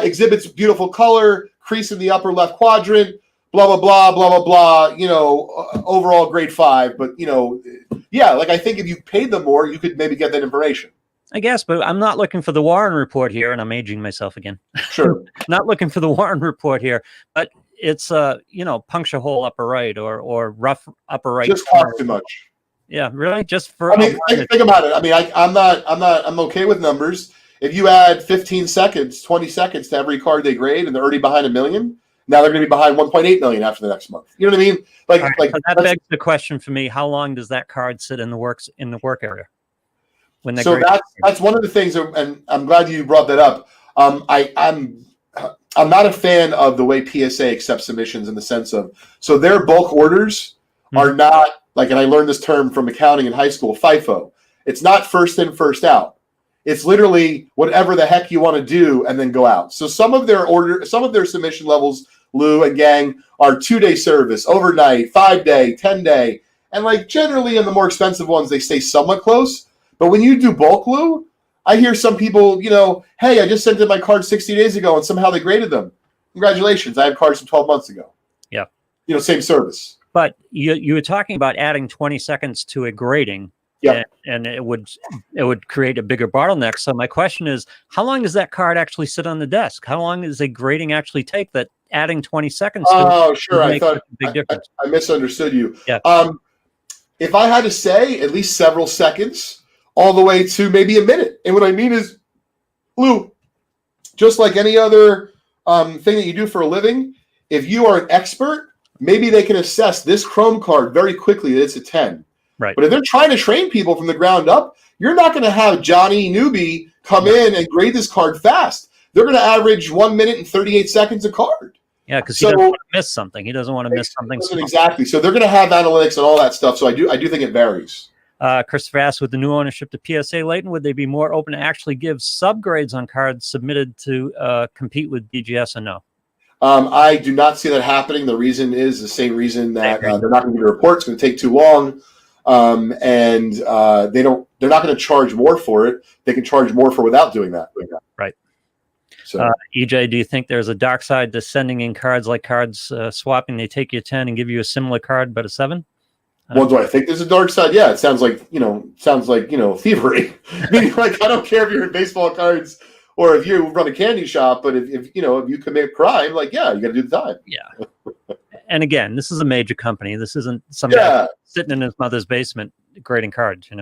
Exhibits beautiful color, crease in the upper left quadrant, blah, blah, blah, blah, blah, blah, overall grade 5. But, I think if you paid them more, you could maybe get that information. I guess, but I'm not looking for the Warren report here, and I'm aging myself again. Sure. Not looking for the Warren report here, but it's puncture hole upper right or rough upper right. Just talk too much. Yeah, really? Just for think about it. I mean, I'm okay with numbers. If you add 15 seconds, 20 seconds to every card they grade, and they're already behind $1 million, now they're going to be behind 1.8 million after the next month. You know what I mean? So that begs the question for me: how long does that card sit in the work area? That's one of the things, and I'm glad you brought that up. I'm not a fan of the way PSA accepts submissions in the sense of, so their bulk orders are not and I learned this term from accounting in high school, FIFO. It's not first in, first out. It's literally whatever the heck you want to do and then go out. So some of their submission levels, Lou and gang, are 2-day service, overnight, 5-day, 10-day, and generally in the more expensive ones they stay somewhat close. But when you do bulk, Lou, I hear some people, hey, I just sent in my cards 60 days ago and somehow they graded them. Congratulations, I have cards from 12 months ago. Yeah. Same service. But you were talking about adding 20 seconds to a grading. Yeah. And it would create a bigger bottleneck. So my question is, how long does that card actually sit on the desk? How long does a grading actually take that adding 20 seconds sure. I thought a big difference. I misunderstood you. Yeah. If I had to say, at least several seconds, all the way to maybe a minute. And what I mean is, Lou, just like any other thing that you do for a living, if you are an expert, maybe they can assess this Chrome card very quickly that it's a 10. Right. But if they're trying to train people from the ground up, you're not going to have Johnny Newbie come in and grade this card fast. They're going to average 1 minute and 38 seconds a card. Yeah, because he doesn't want to miss something. He doesn't want to miss something. Exactly. So they're going to have analytics and all that stuff. So I do think it varies. Christopher asked, with the new ownership to PSA, Leighton, would they be more open to actually give subgrades on cards submitted to compete with BGS or no? I do not see that happening. The reason is the same reason that they're not going to get a report. It's going to take too long. And they're not going to charge more for it. They can charge more for without doing that. Right. So, EJ, do you think there's a dark side to sending in cards like cards swapping? They take you a 10 and give you a similar card, but a 7? Well, do I think there's a dark side? Yeah, it sounds like thievery. Meaning, I don't care if you're in baseball cards or if you run a candy shop, but if you commit crime, you got to do the time. Yeah. And again, this is a major company. This isn't some guy sitting in his mother's basement grading cards. I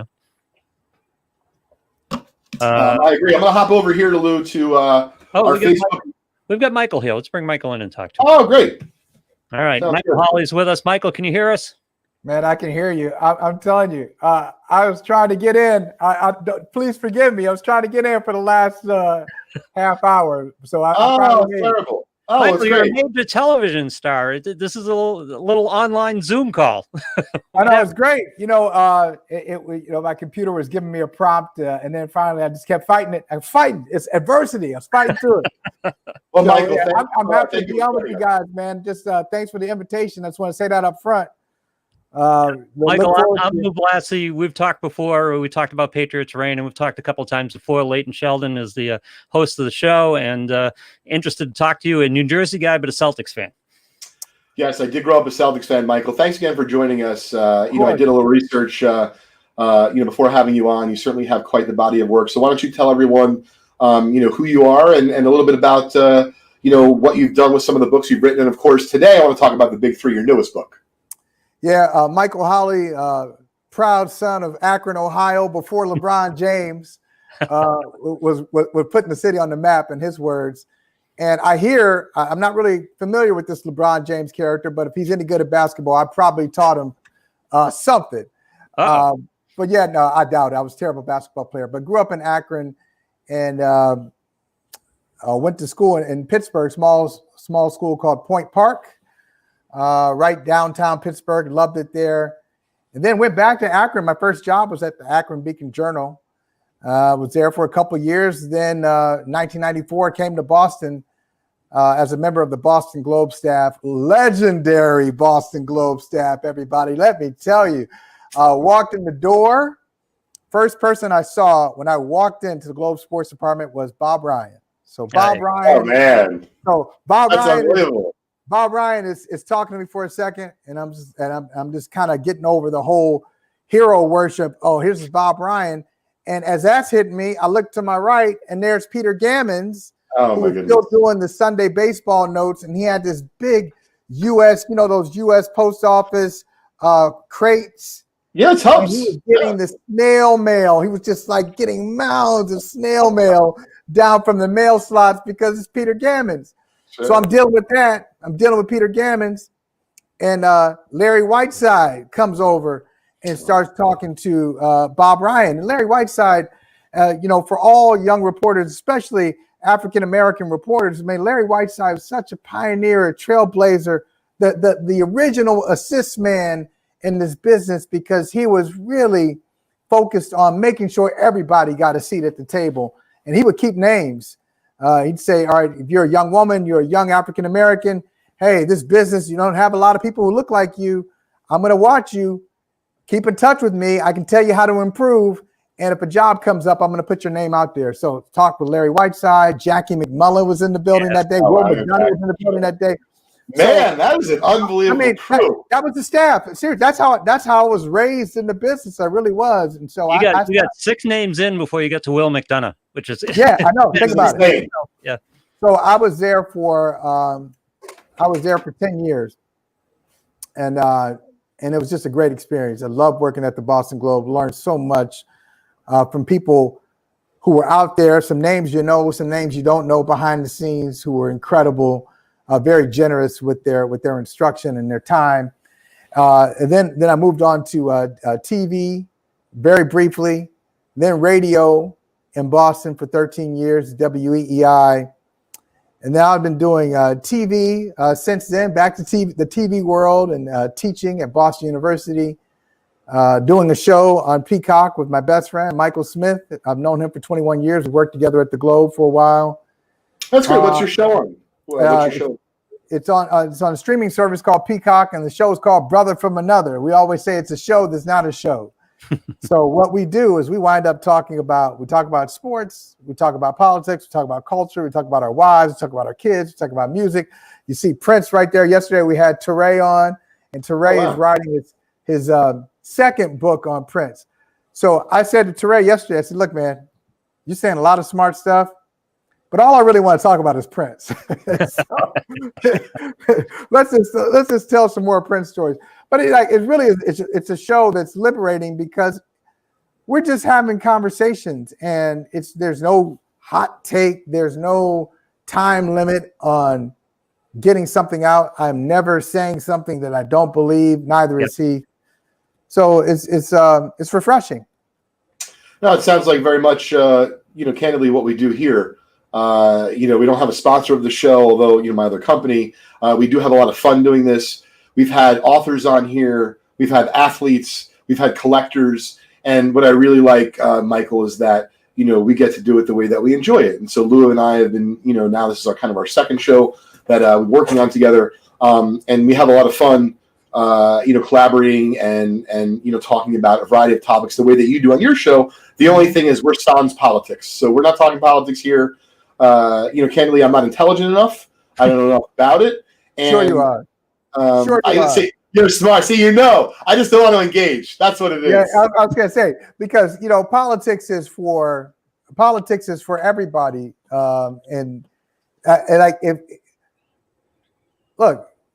agree. I'm going to hop over here to Lou to our Facebook. We've got Michael here. Let's bring Michael in and talk to him. Oh, great. All right. Micheal Holley's with us. Michael, can you hear us? Man, I can hear you. I'm telling you. I was trying to get in. Please forgive me. I was trying to get in for the last half hour. So terrible. Oh, Michael, you're a major television star. This is a little online Zoom call. I know, it's great. My computer was giving me a prompt, and then finally I just kept fighting it. I'm fighting. It's adversity. I was fighting through it. Well, Michael, I'm happy to be on with you guys, man. Just thanks for the invitation. I just want to say that up front. Michael, I'm Lou Blassie. We've talked before. We talked about Patriots Reign, and we've talked a couple of times before. Leighton Sheldon is the host of the show, and interested to talk to you. A New Jersey guy, but a Celtics fan. Yes, I did grow up a Celtics fan, Michael. Thanks again for joining us. I did a little research, before having you on. You certainly have quite the body of work. So why don't you tell everyone, who you are and a little bit about, what you've done with some of the books you've written. And of course, today I want to talk about the Big Three, your newest book. Yeah, Micheal Holley, proud son of Akron, Ohio, before LeBron James was putting the city on the map, in his words. And I hear, I'm not really familiar with this LeBron James character, but if he's any good at basketball, I probably taught him something. But yeah, no, I doubt it. I was a terrible basketball player, but grew up in Akron and went to school in Pittsburgh, small school called Point Park. Right downtown Pittsburgh, loved it there. And then went back to Akron. My first job was at the Akron Beacon Journal. Was there for a couple of years. Then 1994 came to Boston as a member of the Boston Globe staff. Legendary Boston Globe staff, everybody. Let me tell you. Walked in the door first person I saw when I walked into the Globe Sports Department was Bob Ryan. So Bob Right. Ryan. Oh man, So Bob that's Ryan. unbelievable. Bob Ryan is talking to me for a second, and I'm just kind of getting over the whole hero worship. Oh, here's this Bob Ryan, and as that's hitting me, I look to my right, and there's Peter Gammons, Oh who my was goodness. still doing the Sunday baseball notes, and he had this big U.S. those U.S. Post Office crates. Yeah, it's And Hubs. he was getting the snail mail. He was just like getting mounds of snail mail down from the mail slots because it's Peter Gammons. Sure. So I'm dealing with that. I'm dealing with Peter Gammons, and Larry Whiteside comes over and starts talking to Bob Ryan. And Larry Whiteside, for all young reporters, especially African-American reporters, Larry Whiteside was such a pioneer, a trailblazer, the original assist man in this business, because he was really focused on making sure everybody got a seat at the table. And he would keep names. He'd say, all right, if you're a young woman, you're a young African-American, hey, this business, you don't have a lot of people who look like you. I'm going to watch you. Keep in touch with me. I can tell you how to improve. And if a job comes up, I'm going to put your name out there. So talk with Larry Whiteside. Jackie McMullen was in the building that day. Will McDonough was in the building that day. Man, that was an unbelievable crew. that was the staff. Seriously, that's how I was raised in the business. I really was. And so you got 6 names in before you get to Will McDonough, which is yeah, I know. Think about it. Yeah. So I was there for 10 years, and it was just a great experience. I loved working at the Boston Globe. Learned so much from people who were out there. Some names you know, some names you don't know behind the scenes, who were incredible. Very generous with their instruction and their time. And then I moved on to TV very briefly, then radio in Boston for 13 years, WEEI. And now I've been doing TV since then, back to the TV world, and teaching at Boston University, doing a show on Peacock with my best friend, Michael Smith. I've known him for 21 years. We worked together at the Globe for a while. That's great. What's your show on? What's your show? It's on a streaming service called Peacock, and the show is called Brother from Another. We always say it's a show that's not a show. So what we do is we talk about sports, we talk about politics, we talk about culture, we talk about our wives, we talk about our kids, we talk about music. You see Prince right there. Yesterday we had Teray on, and Teray is writing his second book on Prince. So I said to Teray yesterday, I said, look, man, you're saying a lot of smart stuff, but all I really want to talk about is Prince. So, let's just tell some more Prince stories. But it's a show that's liberating, because we're just having conversations, and there's no hot take, there's no time limit on getting something out. I'm never saying something that I don't believe. Neither is he. So it's refreshing. No, it sounds like very much candidly what we do here. We don't have a sponsor of the show, although my other company, we do have a lot of fun doing this. We've had authors on here, we've had athletes, we've had collectors, and what I really like, Micheal, is that we get to do it the way that we enjoy it. And so Lou and I have been, now this is our second show that we're working on together, and we have a lot of fun, collaborating and talking about a variety of topics the way that you do on your show. The only thing is we're sans politics, so we're not talking politics here. Candidly, I'm not intelligent enough. I don't know enough about it. And, sure you are. See, you're smart. See, I just don't want to engage. That's what it is. Yeah, I was going to say, because politics is for everybody.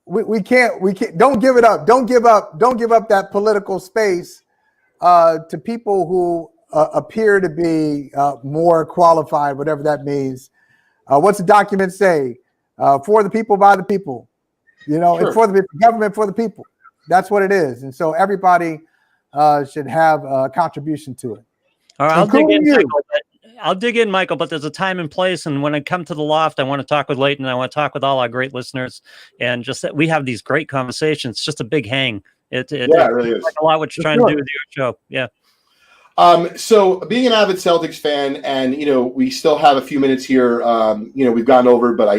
We can't. Don't give it up. Don't give up that political space to people who appear to be more qualified, whatever that means. What's the document say? For the people, by the people. Sure. It's for the people, government for the people. That's what it is. And so everybody should have a contribution to it. All right, I'll dig in, Micheal, but there's a time and place. And when I come to the Loft, I want to talk with Leighton. I want to talk with all our great listeners, and just that we have these great conversations. It's just a big hang. It really is. Like a lot what you're trying to do with your show. Yeah. So being an avid Celtics fan, and we still have a few minutes here. We've gone over, but I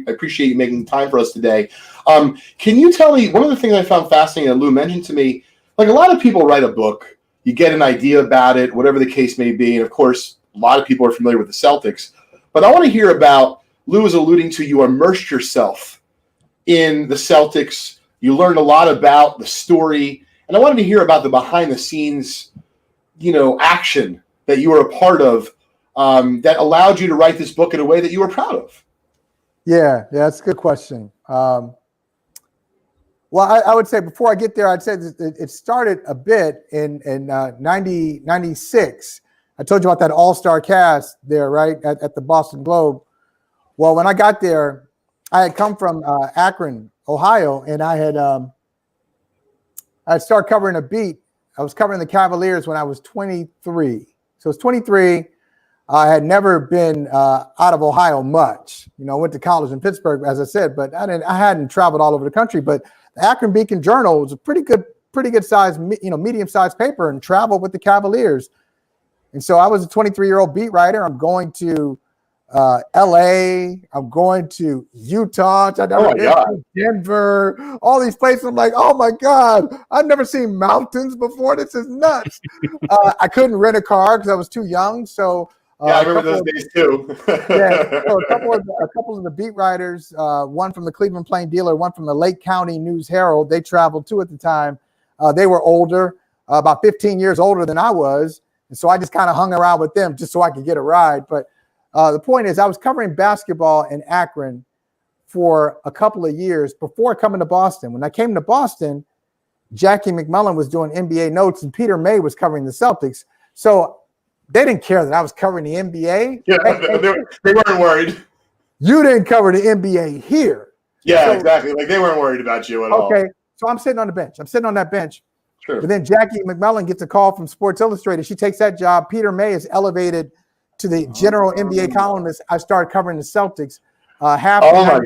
appreciate you making time for us today. Can you tell me one of the things I found fascinating that Lou mentioned to me? Like, a lot of people write a book, you get an idea about it, whatever the case may be. And of course, a lot of people are familiar with the Celtics. But I want to hear about, Lou was alluding to, you immersed yourself in the Celtics. You learned a lot about the story. And I wanted to hear about the behind-the-scenes, action that you were a part of that allowed you to write this book in a way that you were proud of. Yeah, that's a good question. Well, I would say before I get there, I'd say it started a bit in 96. I told you about that all-star cast there, right, at the Boston Globe. Well, when I got there, I had come from Akron, Ohio, and I started covering a beat. I was covering the Cavaliers when I was 23. So I was 23. I had never been out of Ohio much. Went to college in Pittsburgh, as I said, but I hadn't traveled all over the country. But the Akron Beacon Journal was a pretty good size, medium-sized paper, and traveled with the Cavaliers. And so I was a 23-year-old beat writer. I'm going to LA. I'm going to Utah. I've never been to Denver. All these places. I'm like, oh my God, I've never seen mountains before. This is nuts. I couldn't rent a car because I was too young. So I remember those days too. So a couple of the beat writers, one from the Cleveland Plain Dealer, one from the Lake County News Herald. They traveled too at the time. They were older, about 15 years older than I was. And so I just kind of hung around with them just so I could get a ride. But the point is, I was covering basketball in Akron for a couple of years before coming to Boston. When I came to Boston, Jackie McMullen was doing NBA notes and Peter May was covering the Celtics. So they didn't care that I was covering the NBA. Yeah, they weren't worried. You didn't cover the NBA here. Yeah, so, exactly. Like they weren't worried about you at all. Okay, so I'm sitting on the bench. I'm sitting on that bench. Sure. But then Jackie McMullen gets a call from Sports Illustrated. She takes that job. Peter May is elevated to the general NBA columnist. I started covering the Celtics. My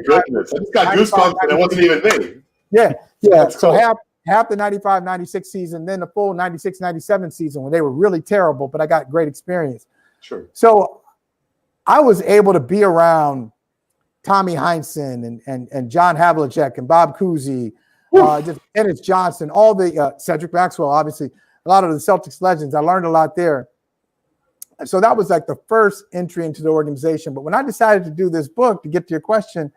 goodness. I just got goosebumps and it wasn't even me. Yeah. That's so cool. half the 95-96 season, then the full 96-97 season when they were really terrible, but I got great experience. Sure. So I was able to be around Tommy Heinsohn and John Havlicek and Bob Cousy, just Ennis Johnson, all the Cedric Maxwell, obviously, a lot of the Celtics legends. I learned a lot there. So that was like the first entry into the organization. But when I decided to do this book, to get to your question,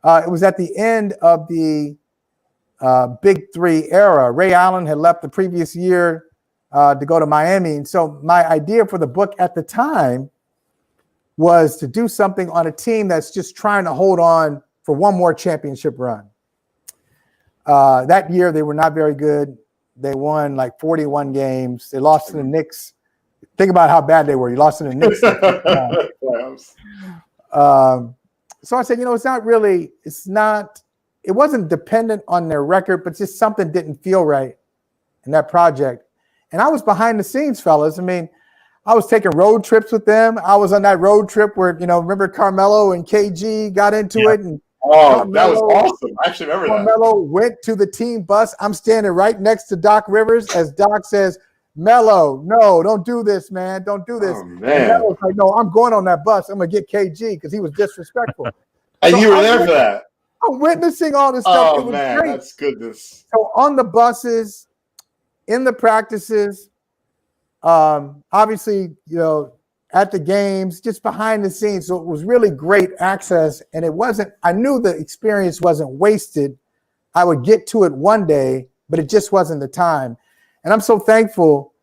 it was at the end of the Big Three era. Ray Allen had left the previous year to go to Miami. And so my idea for the book at the time was to do something on a team that's just trying to hold on for one more championship run. That year, they were not very good. They won like 41 games. They lost to the Knicks. Think about how bad they were. You lost to the Knicks. So I said, it wasn't dependent on their record, but just something didn't feel right in that project. And I was behind the scenes, fellas. I mean, I was taking road trips with them. I was on that road trip where, remember Carmelo and KG got into it. And Carmelo, that was awesome. I actually remember Carmelo went to the team bus. I'm standing right next to Doc Rivers as Doc says, Melo, no, don't do this, man. Don't do this. Oh, man. And Melo's like, no, I'm going on that bus. I'm going to get KG because he was disrespectful. And you were there for that. I'm witnessing all this stuff. Oh, man, great. That's goodness. So on the buses, in the practices, obviously, at the games, just behind the scenes. So it was really great access. And I knew the experience wasn't wasted. I would get to it one day, but it just wasn't the time. And I'm so thankful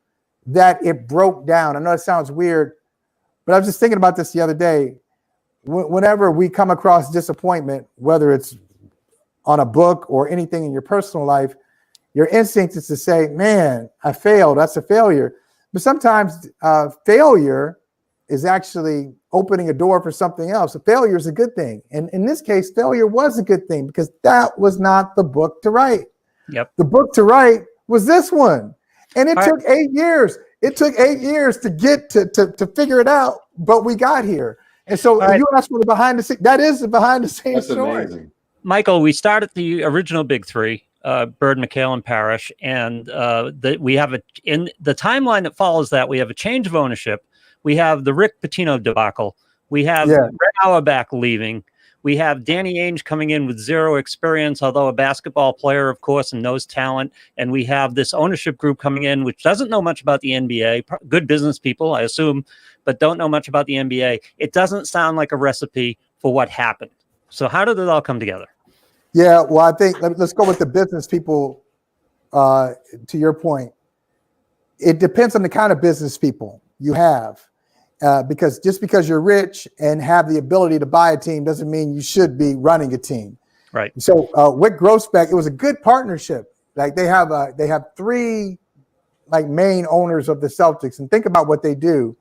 that it broke down. I know it sounds weird, but I was just thinking about this the other day. Whenever we come across disappointment, whether it's on a book or anything in your personal life, your instinct is to say, man, I failed. That's a failure. But sometimes failure is actually opening a door for something else. A failure is a good thing. And in this case, failure was a good thing because that was not the book to write. Yep. The book to write was this one. And it took 8 years. It took 8 years to get to figure it out, but we got here. And so you asked for the behind the scenes. That is the behind the scenes story. Amazing. Michael, we started the original Big Three, Bird, Micheal, and Parrish, and we have in the timeline that follows that, we have a change of ownership. We have the Rick Pitino debacle. We have Red Auerbach leaving. We have Danny Ainge coming in with zero experience, although a basketball player, of course, and knows talent. And we have this ownership group coming in, which doesn't know much about the NBA. Good business people, I assume, but don't know much about the NBA. It doesn't sound like a recipe for what happened. So how did it all come together? Yeah, well, I think let's go with the business people. To your point, it depends on the kind of business people you have, because just because you're rich and have the ability to buy a team doesn't mean you should be running a team. Right. So Wick Grossbeck, it was a good partnership. Like they have three like main owners of the Celtics, and think about what they do.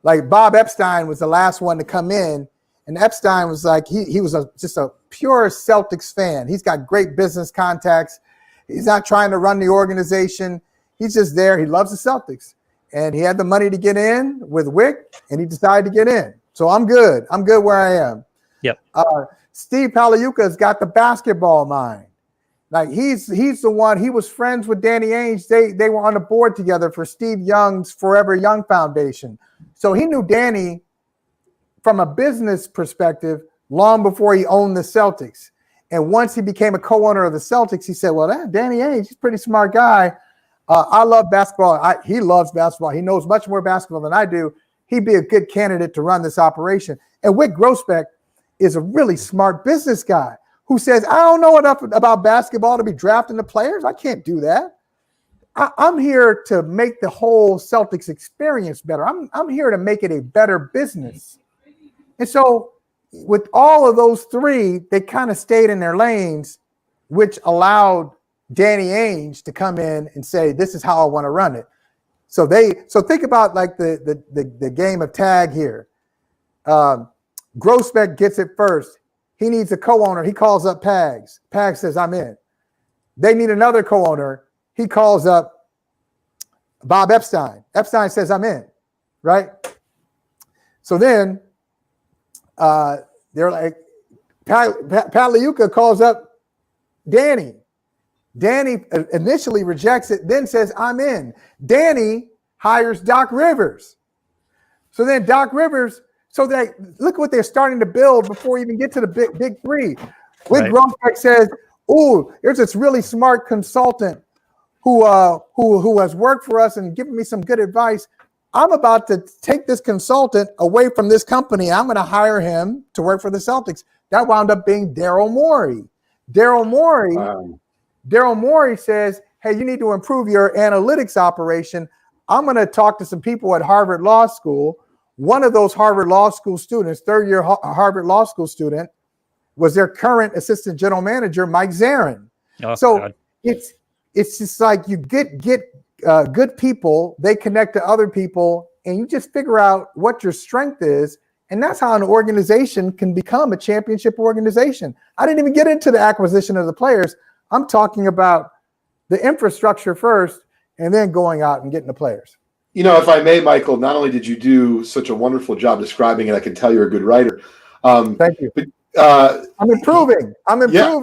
Like Bob Epstein was the last one to come in, and Epstein was like he was just a pure Celtics fan. He's got great business contacts. He's not trying to run the organization. He's just there. He loves the Celtics. And he had the money to get in with Wick, and he decided to get in. So I'm good. I'm good where I am. Yep. Steve Paliuka's got the basketball mind. Like he's the one. He was friends with Danny Ainge. They were on the board together for Steve Young's Forever Young Foundation. So he knew Danny from a business perspective long before he owned the Celtics. And once he became a co-owner of the Celtics, he said, well, Danny Ainge, he's a pretty smart guy. I love basketball. He loves basketball. He knows much more basketball than I do. He'd be a good candidate to run this operation. And Wick Grossbeck is a really smart business guy who says, I don't know enough about basketball to be drafting the players. I can't do that. I'm here to make the whole Celtics experience better. I'm here to make it a better business. And so with all of those three, they kind of stayed in their lanes, which allowed Danny Ainge to come in and say, this is how I want to run it. So think about like the game of tag here. Grossbeck gets it first. He needs a co-owner. He calls up Pags. Pags says, I'm in. They need another co-owner. He calls up Bob Epstein. Epstein says, I'm in, right? So then they're like, Paliuka calls up Danny. Danny initially rejects it, then says, I'm in. Danny hires Doc Rivers. So then Doc Rivers, so they look what they're starting to build before you even get to the big three. Wick Grossbeck says, ooh, there's this really smart consultant who has worked for us and given me some good advice. I'm about to take this consultant away from this company. I'm going to hire him to work for the Celtics. That wound up being Daryl Morey. Daryl Morey says, hey, you need to improve your analytics operation. I'm going to talk to some people at Harvard Law School. One of those Harvard Law School students, third-year Harvard Law School student, was their current assistant general manager, Mike Zarin. Oh, so God. It's just like you get good people, they connect to other people, and you just figure out what your strength is. And that's how an organization can become a championship organization. I didn't even get into the acquisition of the players. I'm talking about the infrastructure first and then going out and getting the players. You know, if I may, Michael, not only did you do such a wonderful job describing it, I can tell you're a good writer. Thank you. But, I'm improving. Yeah.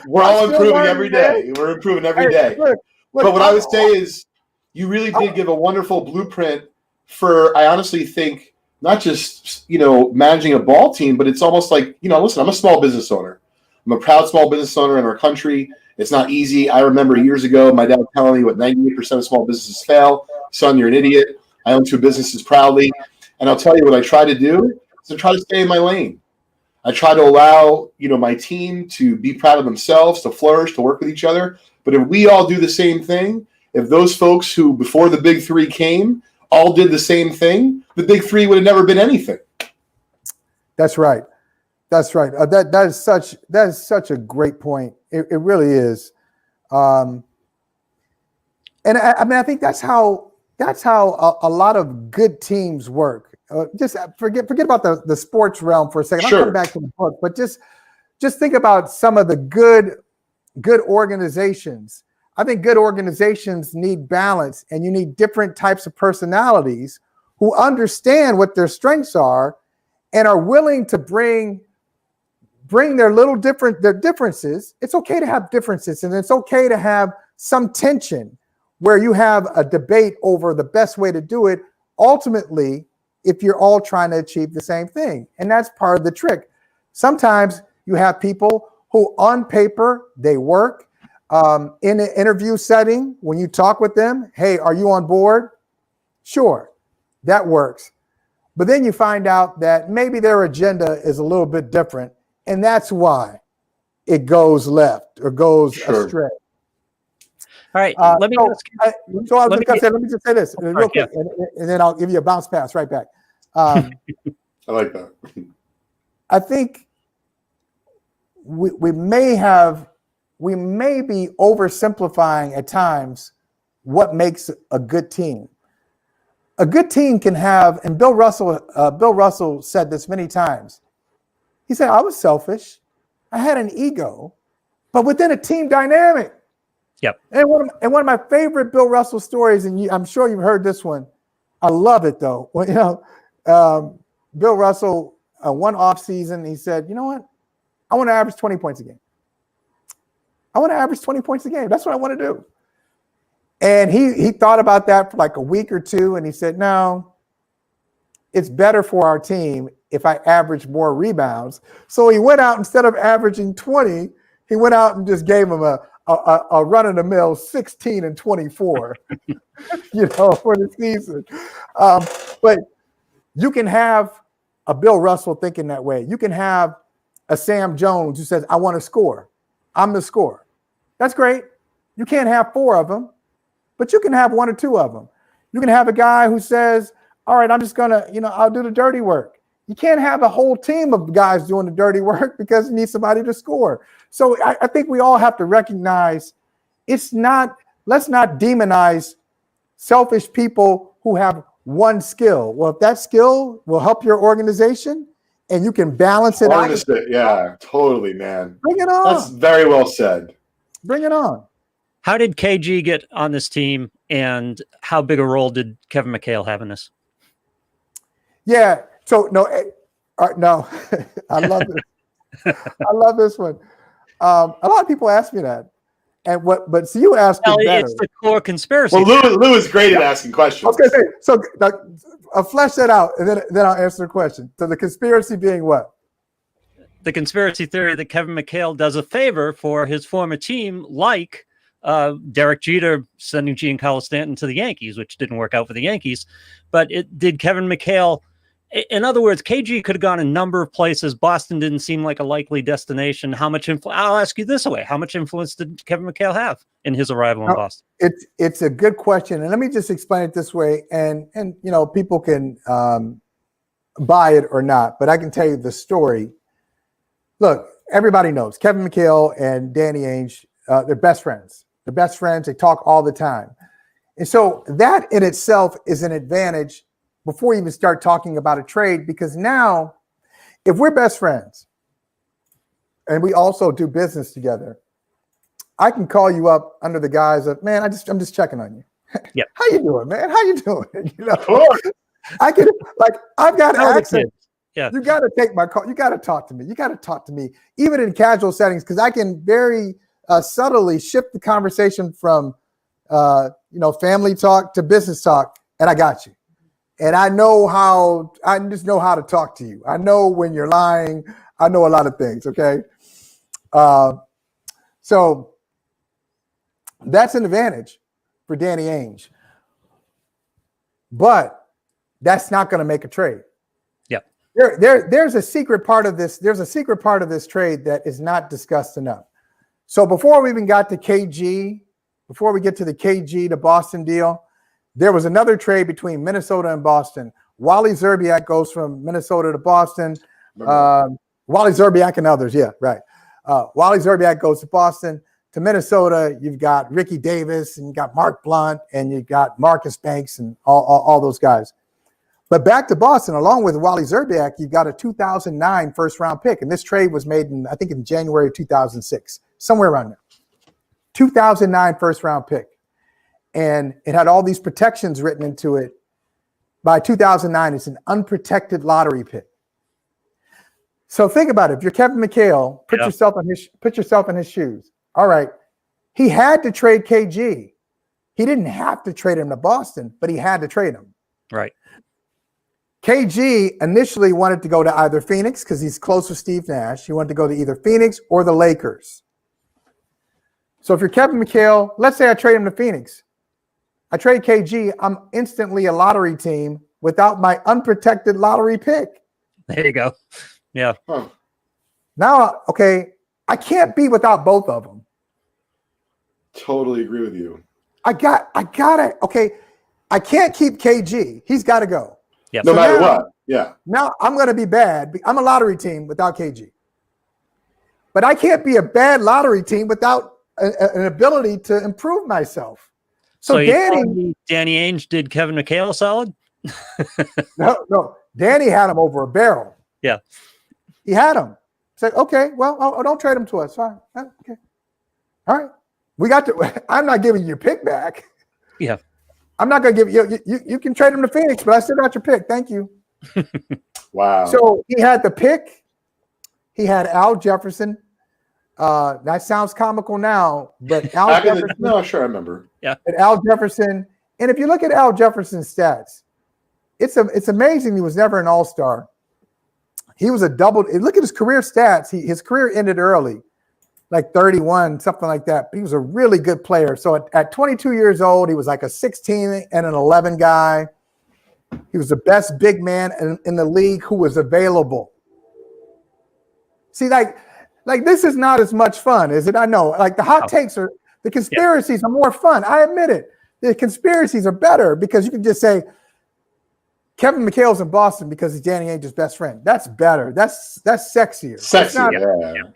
We're all improving every day. We're improving every day. Look, but what I would say is you really did give a wonderful blueprint for, I honestly think, not just, managing a ball team, but it's almost like, listen, I'm a small business owner. I'm a proud small business owner in our country. It's not easy. I remember years ago, my dad telling me what 98% of small businesses fail. Son, you're an idiot. I own 2 businesses proudly. And I'll tell you what I try to do is I try to stay in my lane. I try to allow, my team to be proud of themselves, to flourish, to work with each other. But if we all do the same thing, if those folks who before the big three came all did the same thing, the big three would have never been anything. That's right. That's right. That is such a great point. It really is. And I think that's how a lot of good teams work. Just forget about the sports realm for a second. Sure. I'll come back to the book, but just think about some of the good organizations. I think good organizations need balance, and you need different types of personalities who understand what their strengths are and are willing to bring their differences. It's okay to have differences, and it's okay to have some tension where you have a debate over the best way to do it, ultimately, if you're all trying to achieve the same thing. And that's part of the trick. Sometimes you have people who on paper, they work in an interview setting. When you talk with them, hey, are you on board? Sure, that works. But then you find out that maybe their agenda is a little bit different. And that's why it goes left or goes astray. All right, let me just say this real quick, and then I'll give you a bounce pass right back. I like that. I think we may be oversimplifying at times what makes a good team. A good team can have, and Bill Russell said this many times. He said, I was selfish. I had an ego, but within a team dynamic. Yep. And one of my favorite Bill Russell stories, and I'm sure you've heard this one. I love it though. Well, Bill Russell, one off season, he said, you know what? I want to average 20 points a game. I want to average 20 points a game. That's what I want to do. And he thought about that for like a week or two, and he said, no, it's better for our team if I average more rebounds. So he went out, instead of averaging 20, he went out and just gave him a run-of-the-mill 16 and 24, for the season. But you can have a Bill Russell thinking that way. You can have a Sam Jones who says, I want to score. I'm the scorer. That's great. You can't have 4 of them, but you can have 1 or 2 of them. You can have a guy who says, all right, I'm just going to, I'll do the dirty work. You can't have a whole team of guys doing the dirty work because you need somebody to score. So I think we all have to recognize let's not demonize selfish people who have one skill. Well, if that skill will help your organization and you can balance it out. Yeah, totally, man. Bring it on. That's very well said. Bring it on. How did KG get on this team, and how big a role did Kevin Micheal have in this? Yeah. So no, I love this. I love this one. A lot of people ask me that, but so you asked it better. It's the core conspiracy. Well, Lou is great at asking questions. I was gonna say, so I'll flesh that out, and then I'll answer the question. So the conspiracy being what? The conspiracy theory that Kevin Micheal does a favor for his former team, like Derek Jeter sending Giancarlo Stanton to the Yankees, which didn't work out for the Yankees. But did Kevin Micheal? In other words, KG could have gone a number of places. Boston didn't seem like a likely destination. I'll ask you this way: how much influence did Kevin Micheal have in his arrival in Boston? It's a good question, and let me just explain it this way. And people can buy it or not, but I can tell you the story. Look, everybody knows Kevin Micheal and Danny Ainge. They're best friends. They're best friends. They talk all the time, and so that in itself is an advantage before you even start talking about a trade, because now if we're best friends and we also do business together, I can call you up under the guise of, man, I'm just checking on you. Yeah. How you doing, man? How you doing? I can, I've got access. Yeah. You got to take my call. You got to talk to me. You got to talk to me, even in casual settings, because I can very subtly shift the conversation from, family talk to business talk, and I got you. And I just know how to talk to you. I know when you're lying. I know a lot of things, okay? So that's an advantage for Danny Ainge. But that's not going to make a trade. Yeah. There's a secret part of this. There's a secret part of this trade that is not discussed enough. So before we even got to KG, before we get to the KG to Boston deal, there was another trade between Minnesota and Boston. Wally Szczerbiak goes from Minnesota to Boston. Wally Szczerbiak and others, yeah, right. Wally Szczerbiak goes to Boston. To Minnesota, you've got Ricky Davis, and you got Mark Blunt, and you got Marcus Banks, and all those guys. But back to Boston, along with Wally Szczerbiak, you've got a 2009 first-round pick, and this trade was made in January of 2006, somewhere around there. 2009 first-round pick. And it had all these protections written into it. By 2009, it's an unprotected lottery pick. So think about it. If you're Kevin Micheal, put yourself in his shoes. All right. He had to trade KG. He didn't have to trade him to Boston, but he had to trade him. Right. KG initially wanted to go to either Phoenix because he's close with Steve Nash. He wanted to go to either Phoenix or the Lakers. So if you're Kevin McHale, let's say I trade him to Phoenix. I trade KG, I'm instantly a lottery team without my unprotected lottery pick. There you go. Yeah. Huh. Now, okay, I can't be without both of them. Totally agree with you. I got it. Okay, I can't keep KG. He's got to go. Yeah. No So matter now- what. Yeah. Now I'm going to be bad. I'm a lottery team without KG. But I can't be a bad lottery team without an ability to improve myself. So you Danny, telling me Danny Ainge did Kevin McHale solid? no, Danny had him over a barrel. Yeah. He had him. Said, okay, well, don't trade him to us. Fine. Okay. All right. We got to. I'm not giving you your pick back. Yeah. I'm not going to give you. You can trade him to Phoenix, but I still got your pick. Thank you. Wow. So he had the pick. He had Al Jefferson. That sounds comical now, but Al Jefferson. No, sure, I remember. Al Jefferson, and if you look at Al Jefferson's stats, it's amazing he was never an All-Star. He was a double. Look at his career stats. His career ended early, like 31, something like that. But he was a really good player. So at 22 years old, he was like a 16 and an 11 guy. He was the best big man in the league who was available. See, like this is not as much fun, is it? I know. Like the hot takes are, the conspiracies are more fun. I admit it. The conspiracies are better because you can just say Kevin McHale's in Boston because he's Danny Ainge's best friend. That's better. That's sexier.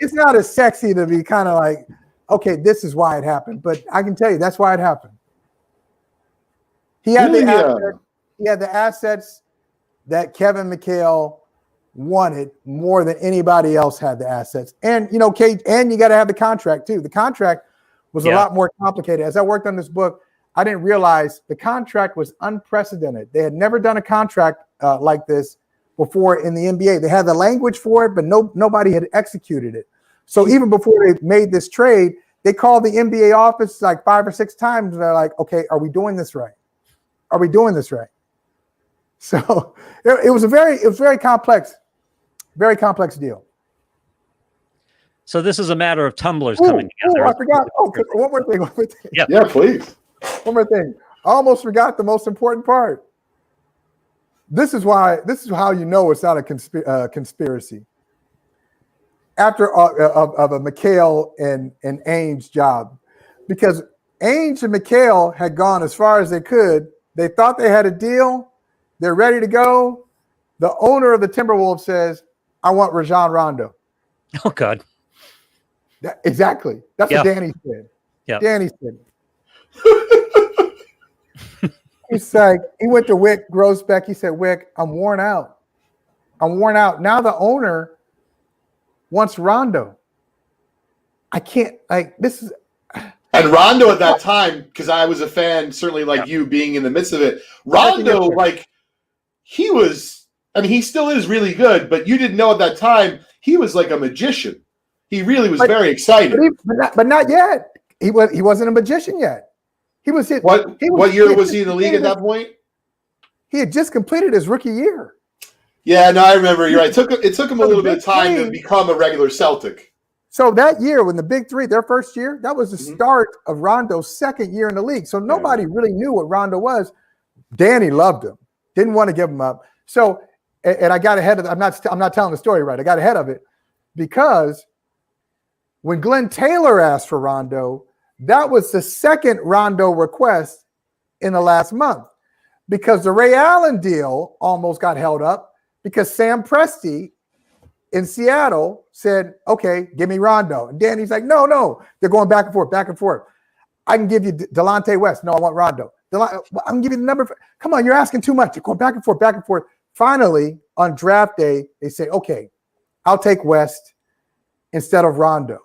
It's not as sexy to be kind of like, okay, this is why it happened. But I can tell you that's why it happened. He had the assets that Kevin McHale wanted more than anybody else had the assets. And you know, and you got to have the contract too. The contract was a lot more complicated. As I worked on this book, I didn't realize the contract was unprecedented. They had never done a contract like this before in the NBA. They had the language for it, but nobody had executed it. So even before they made this trade, they called the NBA office like 5 or 6 times. And they're like, okay, are we doing this right? Are we doing this right? So it was very complex deal. So this is a matter of tumblers coming together. I forgot. One more thing. Yeah, please. One more thing. I almost forgot the most important part. This is how you know it's not a conspiracy. After of a McHale and Ainge job, because Ainge and McHale had gone as far as they could. They thought they had a deal. They're ready to go. The owner of the Timberwolves says, "I want Rajon Rondo." Oh God. Exactly. That's what Danny said. Yeah. Danny said. He's like, he went to Wick Grossbeck. He said, "Wick, I'm worn out. Now the owner wants Rondo. I can't, like, this is." And Rondo at that time, because I was a fan, certainly like you being in the midst of it, Rondo, like, he was, I mean, he still is really good, but you didn't know at that time, he was like a magician. He really was very excited. But not yet. He wasn't a magician yet. What year was he in the league at that point? He had just completed his rookie year. Yeah, no, I remember. You're right. It took him a little bit of time to become a regular Celtic. So that year, when the Big Three, their first year, that was the start of Rondo's second year in the league. So nobody really knew what Rondo was. Danny loved him, didn't want to give him up. So, and I got ahead of. I'm not telling the story right. I got ahead of it because when Glenn Taylor asked for Rondo, that was the second Rondo request in the last month, because the Ray Allen deal almost got held up because Sam Presti in Seattle said, "Okay, give me Rondo." And Danny's like, no. They're going back and forth. I can give you Delonte West. No, I want Rondo. I'm going to give you the number. Come on, you're asking too much. You're going back and forth. Finally, on draft day, they say, "Okay, I'll take West instead of Rondo."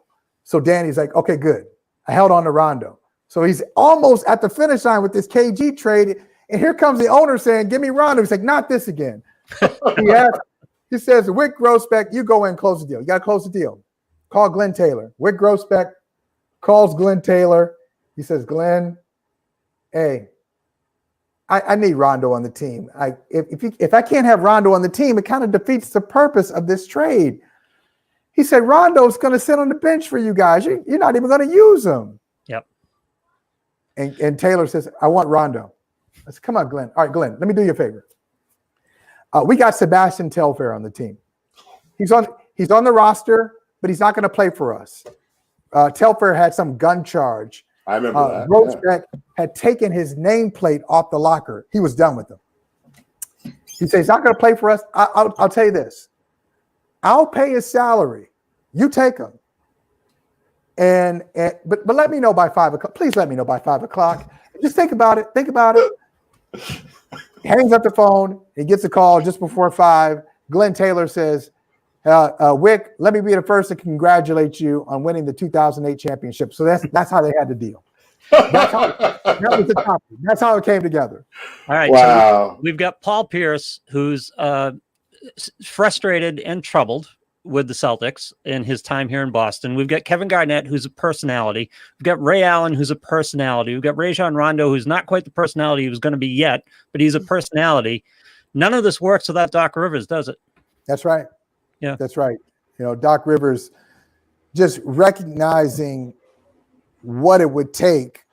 So Danny's like, "Okay, good." I held on to Rondo. So he's almost at the finish line with this KG trade. And here comes the owner saying, "Give me Rondo." He's like, "Not this again." He says, "Wick Grossbeck, you go in and close the deal. You got to close the deal. Call Glenn Taylor." Wick Grossbeck calls Glenn Taylor. He says, "Glenn, hey, I need Rondo on the team. If I can't have Rondo on the team, it kind of defeats the purpose of this trade. He said, Rondo's going to sit on the bench for you guys. You're not even going to use him. Yep. And Taylor says, I want Rondo. I said, come on, Glenn. All right, Glenn, let me do you a favor. We got Sebastian Telfair on the team. He's on the roster, but he's not going to play for us. Telfair had some gun charge. I remember that. Roachbeck had taken his nameplate off the locker. He was done with him. He said, he's not going to play for us. I'll tell you this. I'll pay his salary. You take him. But let me know by 5 o'clock. Please let me know by 5 o'clock. Just think about it. Think about it. He hangs up the phone. He gets a call just before 5. Glenn Taylor says, Wick, let me be the first to congratulate you on winning the 2008 championship. So that's how they had the deal. That was the topic. That's how it came together. All right. Wow. So we've got Paul Pierce, who's frustrated and troubled with the Celtics in his time here in Boston. We've got Kevin Garnett, who's a personality. We've got Ray Allen, who's a personality. We've got Rajon Rondo, who's not quite the personality he was going to be yet, but he's a personality. None of this works without Doc Rivers, does it? That's right. Yeah, that's right. Doc Rivers just recognizing what it would take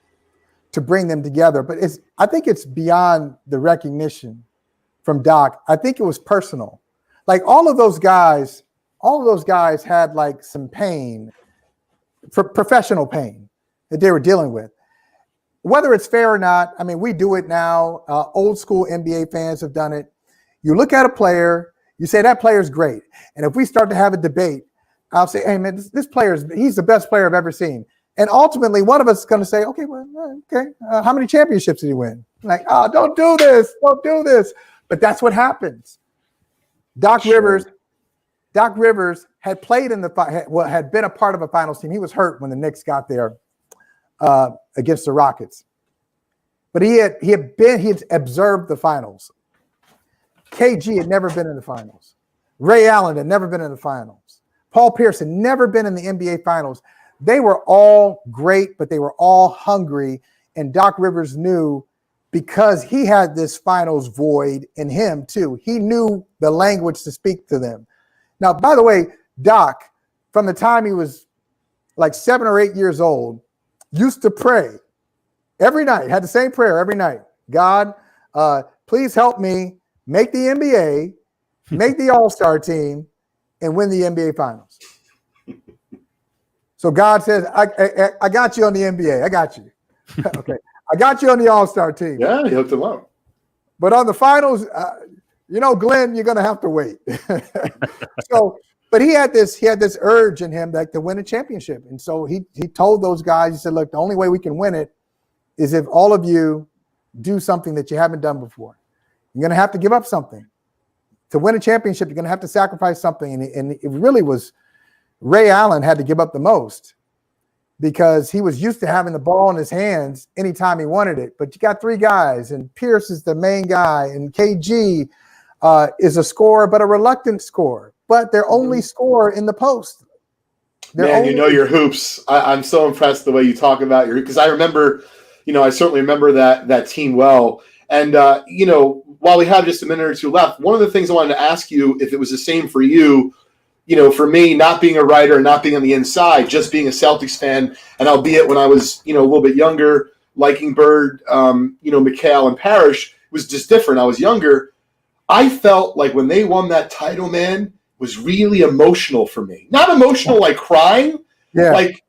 to bring them together. But I think it's beyond the recognition from Doc. I think it was personal. Like all of those guys had like some pain, professional pain that they were dealing with. Whether it's fair or not, I mean, we do it now. Old school NBA fans have done it. You look at a player, you say that player's great. And if we start to have a debate, I'll say, hey, man, this he's the best player I've ever seen. And ultimately, one of us is going to say, okay, how many championships did he win? Like, oh, don't do this. But that's what happens. Doc Rivers had played had been a part of a finals team. He was hurt when the Knicks got there against the Rockets. But he had observed the finals. KG had never been in the finals. Ray Allen had never been in the finals. Paul Pierce had never been in the NBA finals. They were all great, but they were all hungry. And Doc Rivers knew, because he had this finals void in him too. He knew the language to speak to them. Now, by the way, Doc, from the time he was like 7 or 8 years old, used to pray every night, had the same prayer every night. God, please help me make the NBA, make the All-Star team, and win the NBA Finals. So God says, I got you on the NBA. I got you. Okay. I got you on the All-Star team. Yeah, he hooked him up. But on the finals, Glenn, you're going to have to wait. But he had this urge in him to win a championship. And so he told those guys, he said, look, the only way we can win it is if all of you do something that you haven't done before. You're going to have to give up something. To win a championship, you're going to have to sacrifice something. And it really was Ray Allen had to give up the most, because he was used to having the ball in his hands anytime he wanted it. But you got 3 guys, and Pierce is the main guy, and KG is a scorer, but a reluctant scorer. But they're only score in the post. Man, you know your hoops. I'm so impressed the way you talk about your, because I remember, I certainly remember that team well. And, while we have just a minute or two left, one of the things I wanted to ask you, if it was the same for you, for me, not being a writer, not being on the inside, just being a Celtics fan, and albeit when I was, a little bit younger, liking Bird, Micheal and Parrish, was just different. I was younger. I felt like when they won that title, man, was really emotional for me. Not emotional like crying. Yeah. Like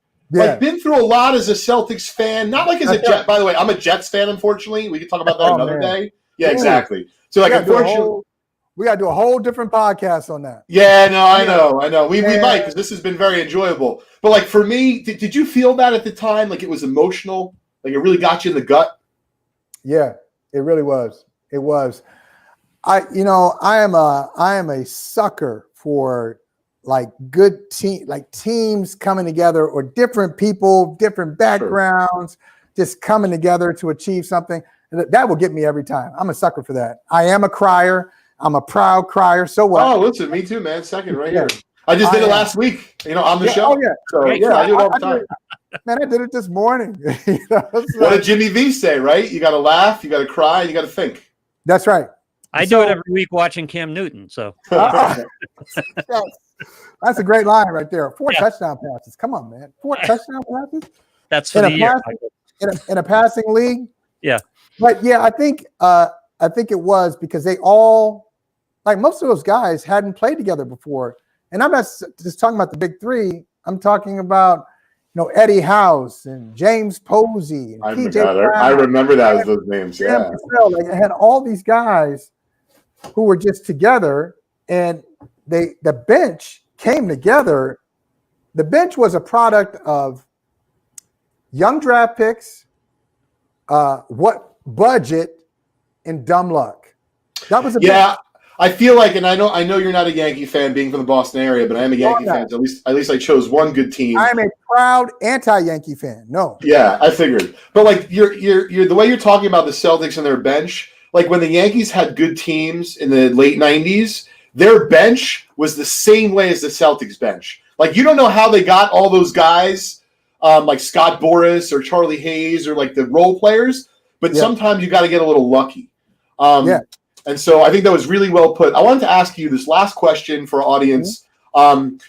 been through a lot as a Celtics fan. Not like as a Jet. By the way, I'm a Jets fan, unfortunately. We can talk about that another day. Yeah, exactly. So unfortunately, we got to do a whole different podcast on that. Yeah, no, I know. We might, because this has been very enjoyable. But for me, did you feel that at the time? Like it was emotional? Like it really got you in the gut? Yeah, it really was. It was. I am a sucker for good teams coming together, or different people, different backgrounds, just coming together to achieve something. That will get me every time. I'm a sucker for that. I am a crier. I'm a proud crier. So what? Oh, listen, me too, man. Second right here. I just did it last week, on the show. Oh, yeah. So, I do it all the time. Man, I did it this morning. You know, it's What like- did Jimmy V say, right? You got to laugh, you got to cry, and you got to think. That's right. I do it every week watching Cam Newton. So Yes. That's a great line right there. 4 Yeah. touchdown passes. Come on, man. 4 touchdown passes that's for in the a, year. in a passing league. Yeah. But yeah, I think it was because they all, like most of those guys hadn't played together before. And I'm not just talking about the big three. I'm talking about, Eddie House and James Posey and PJ Brown. I remember that as those names. Yeah. Like, I had all these guys who were just together, and the bench came together. The bench was a product of young draft picks, what budget, and dumb luck. That was Yeah. I feel like, and I know you're not a Yankee fan, being from the Boston area, but I am a Yankee fan. So at least I chose one good team. I'm a proud anti-Yankee fan. No. Yeah, I figured. But like you're the way you're talking about the Celtics and their bench, like when the Yankees had good teams in the late 90s, their bench was the same way as the Celtics bench. Like you don't know how they got all those guys, like Scott Boras or Charlie Hayes or like the role players, but sometimes you got to get a little lucky. And so I think that was really well put. I wanted to ask you this last question for our audience. And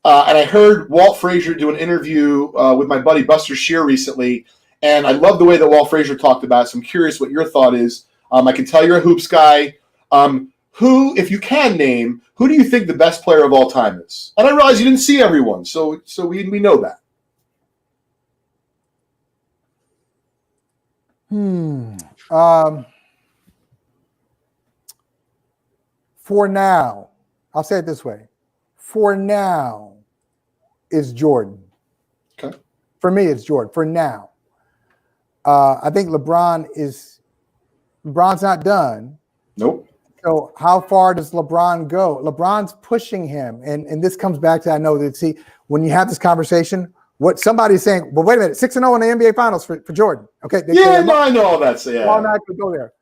I heard Walt Frazier do an interview with my buddy Buster Shear recently, and I love the way that Walt Frazier talked about it, so I'm curious what your thought is. I can tell you're a hoops guy. Who, if you can name, who do you think the best player of all time is? And I realize you didn't see everyone, so we know that. For now, I'll say it this way. For now, is Jordan. Okay. For me, it's Jordan. For now. I think LeBron's not done. Nope. So how far does LeBron go? LeBron's pushing him. And this comes back to, I know that, when you have this conversation, what somebody's saying, well, wait a minute, 6-0 in the NBA Finals for Jordan. Okay. I know all that. So, yeah. I'm not going to go there.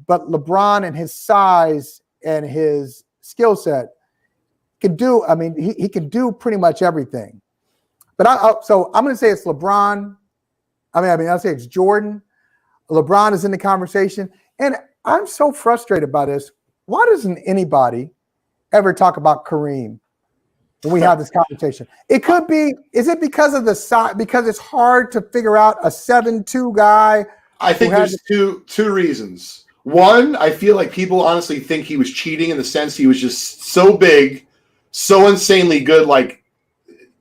But LeBron and his size and his skill set can do, he can do pretty much everything. But so I'm going to say it's LeBron. I'll say it's Jordan. LeBron is in the conversation. And I'm so frustrated by this. Why doesn't anybody ever talk about Kareem when we have this conversation? It could be, is it because of the size? Because it's hard to figure out a 7'2" guy? I think there's two reasons. One, I feel like people honestly think he was cheating in the sense he was just so big, so insanely good. Like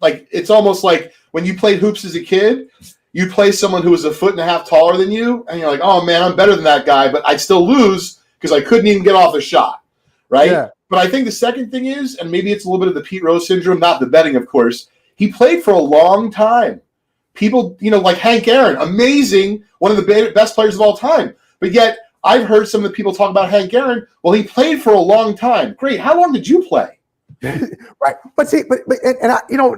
it's almost like when you played hoops as a kid, you play someone who was a foot and a half taller than you, and you're like, oh man, I'm better than that guy, but I'd still lose because I couldn't even get off a shot, right? Yeah. But I think the second thing is, and maybe it's a little bit of the Pete Rose syndrome, not the betting, of course, he played for a long time. People, like Hank Aaron, amazing, one of the best players of all time. But yet, I've heard some of the people talk about Hank Aaron. Well, he played for a long time. Great. How long did you play? Right. But see,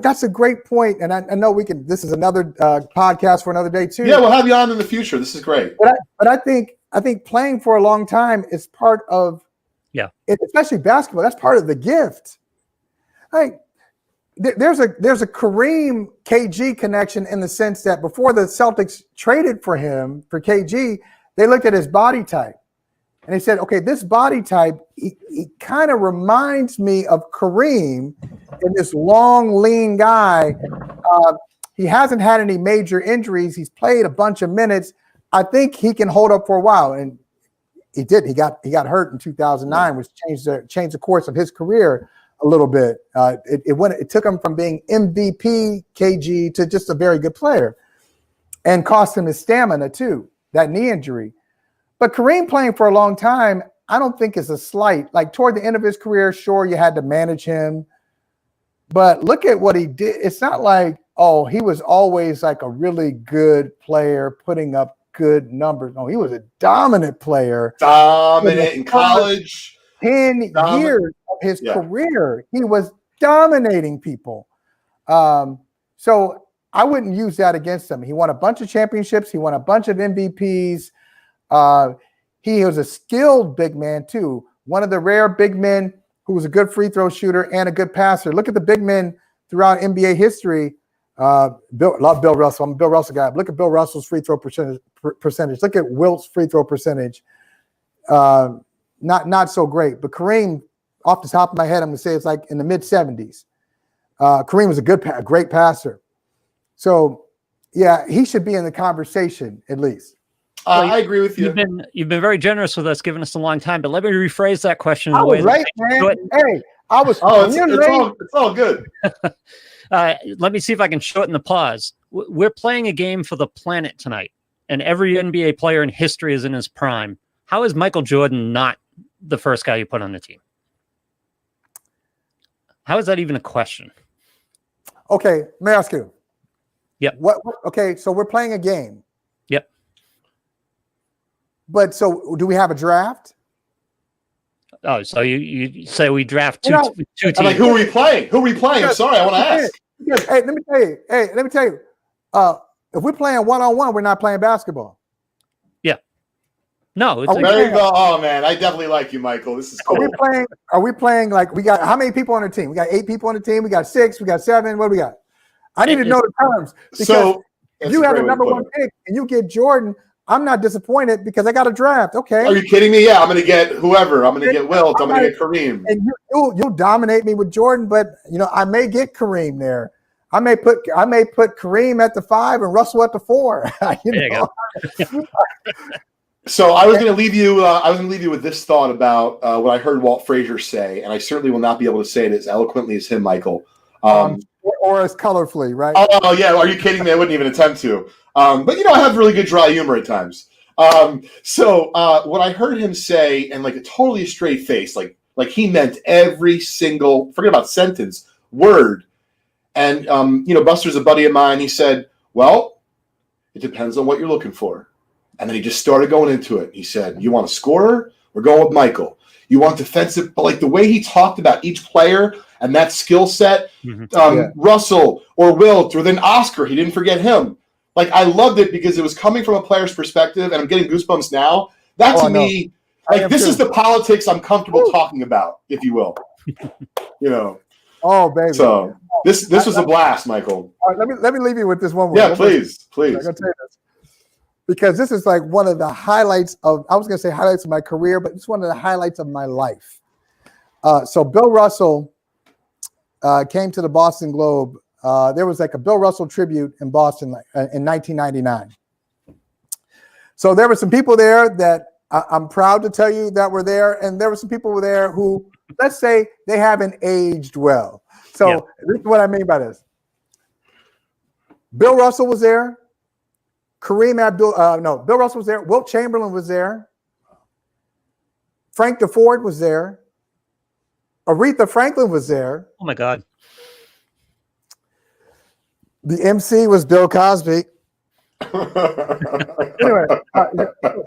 that's a great point. And I know this is another podcast for another day too. Yeah, we'll have you on in the future. This is great. But I think playing for a long time is part of, especially basketball, that's part of the gift. Like, there's a Kareem KG connection in the sense that before the Celtics traded for him, for KG, they looked at his body type and they said, okay, this body type, he kind of reminds me of Kareem, and this long, lean guy. He hasn't had any major injuries. He's played a bunch of minutes. I think he can hold up for a while. And he did. He got hurt in 2009, which changed the course of his career a little bit. It took him from being MVP KG to just a very good player, and cost him his stamina too, that knee injury. But Kareem playing for a long time, I don't think is a slight. Like toward the end of his career, sure, you had to manage him, but look at what he did. It's not like, oh, he was always like a really good player putting up good numbers. No, he was a dominant player. Dominant in college. 10 years of his career, he was dominating people. So I wouldn't use that against him. He won a bunch of championships. He won a bunch of MVPs. He was a skilled big man too. One of the rare big men who was a good free throw shooter and a good passer. Look at the big men throughout NBA history. Love Bill Russell. I'm a Bill Russell guy. Look at Bill Russell's free throw percentage. Look at Wilt's free throw percentage. Not so great. But Kareem, off the top of my head, I'm going to say it's like in the mid 70s. Kareem was a great passer. So, yeah, he should be in the conversation at least. I agree with you. You've been very generous with us, giving us a long time. But let me rephrase that question. I was right, man. Hey, I was. It's all good. Let me see if I can shorten the pause. We're playing a game for the planet tonight, and every NBA player in history is in his prime. How is Michael Jordan not the first guy you put on the team? How is that even a question? Okay, let me ask you. Yep. Okay, so we're playing a game. Yep. But so do we have a draft? Oh, so you say we draft two teams? I'm like, who are we playing? I'm sorry, I want to ask. Hey, let me tell you. If we're playing one-on-one, we're not playing basketball. Yeah. No, it's there you go. Oh man, I definitely like you, Michael. This is cool. Are we playing like we got how many people on the team? We got 8 people on the team. We got 6. We got 7. What do we got? I need to know the terms. Because if you have a number one pick and you get Jordan, I'm not disappointed because I got a draft. Okay. Are you kidding me? Yeah, I'm going to get whoever. I'm going to get Wilt. I'm going to get Kareem. And you'll dominate me with Jordan, but I may get Kareem there. I may put Kareem at the 5 and Russell at the 4. There you go. So I was going to leave you. With this thought about what I heard Walt Frazier say, and I certainly will not be able to say it as eloquently as him, Michael. Or as colorfully, right? Oh yeah, are you kidding me? I wouldn't even attempt to. But I have really good dry humor at times. So what I heard him say, and like a totally straight face, like he meant every single, forget about sentence, word. And Buster's a buddy of mine. He said, "Well, it depends on what you're looking for." And then he just started going into it. He said, "You want a scorer? We're going with Michael. You want defensive?" But like the way he talked about each player and that skill set, Russell or Wilt or then Oscar, he didn't forget him. Like I loved it because it was coming from a player's perspective, and I'm getting goosebumps now. That to me, like this is the politics I'm comfortable talking about, if you will. Oh, baby. So this was a blast, Michael. All right, let me leave you with this one word. Yeah, please. I'm gonna tell you this. Because this is like one of the highlights of, I was going to say highlights of my career, but it's one of the highlights of my life. So Bill Russell came to the Boston Globe. There was like a Bill Russell tribute in Boston in 1999. So there were some people there that I'm proud to tell you that were there. And there were some people there who, let's say, they haven't aged well. So This is what I mean by this. Bill Russell was there. Bill Russell was there. Wilt Chamberlain was there. Frank DeFord was there. Aretha Franklin was there. Oh my God. The MC was Bill Cosby.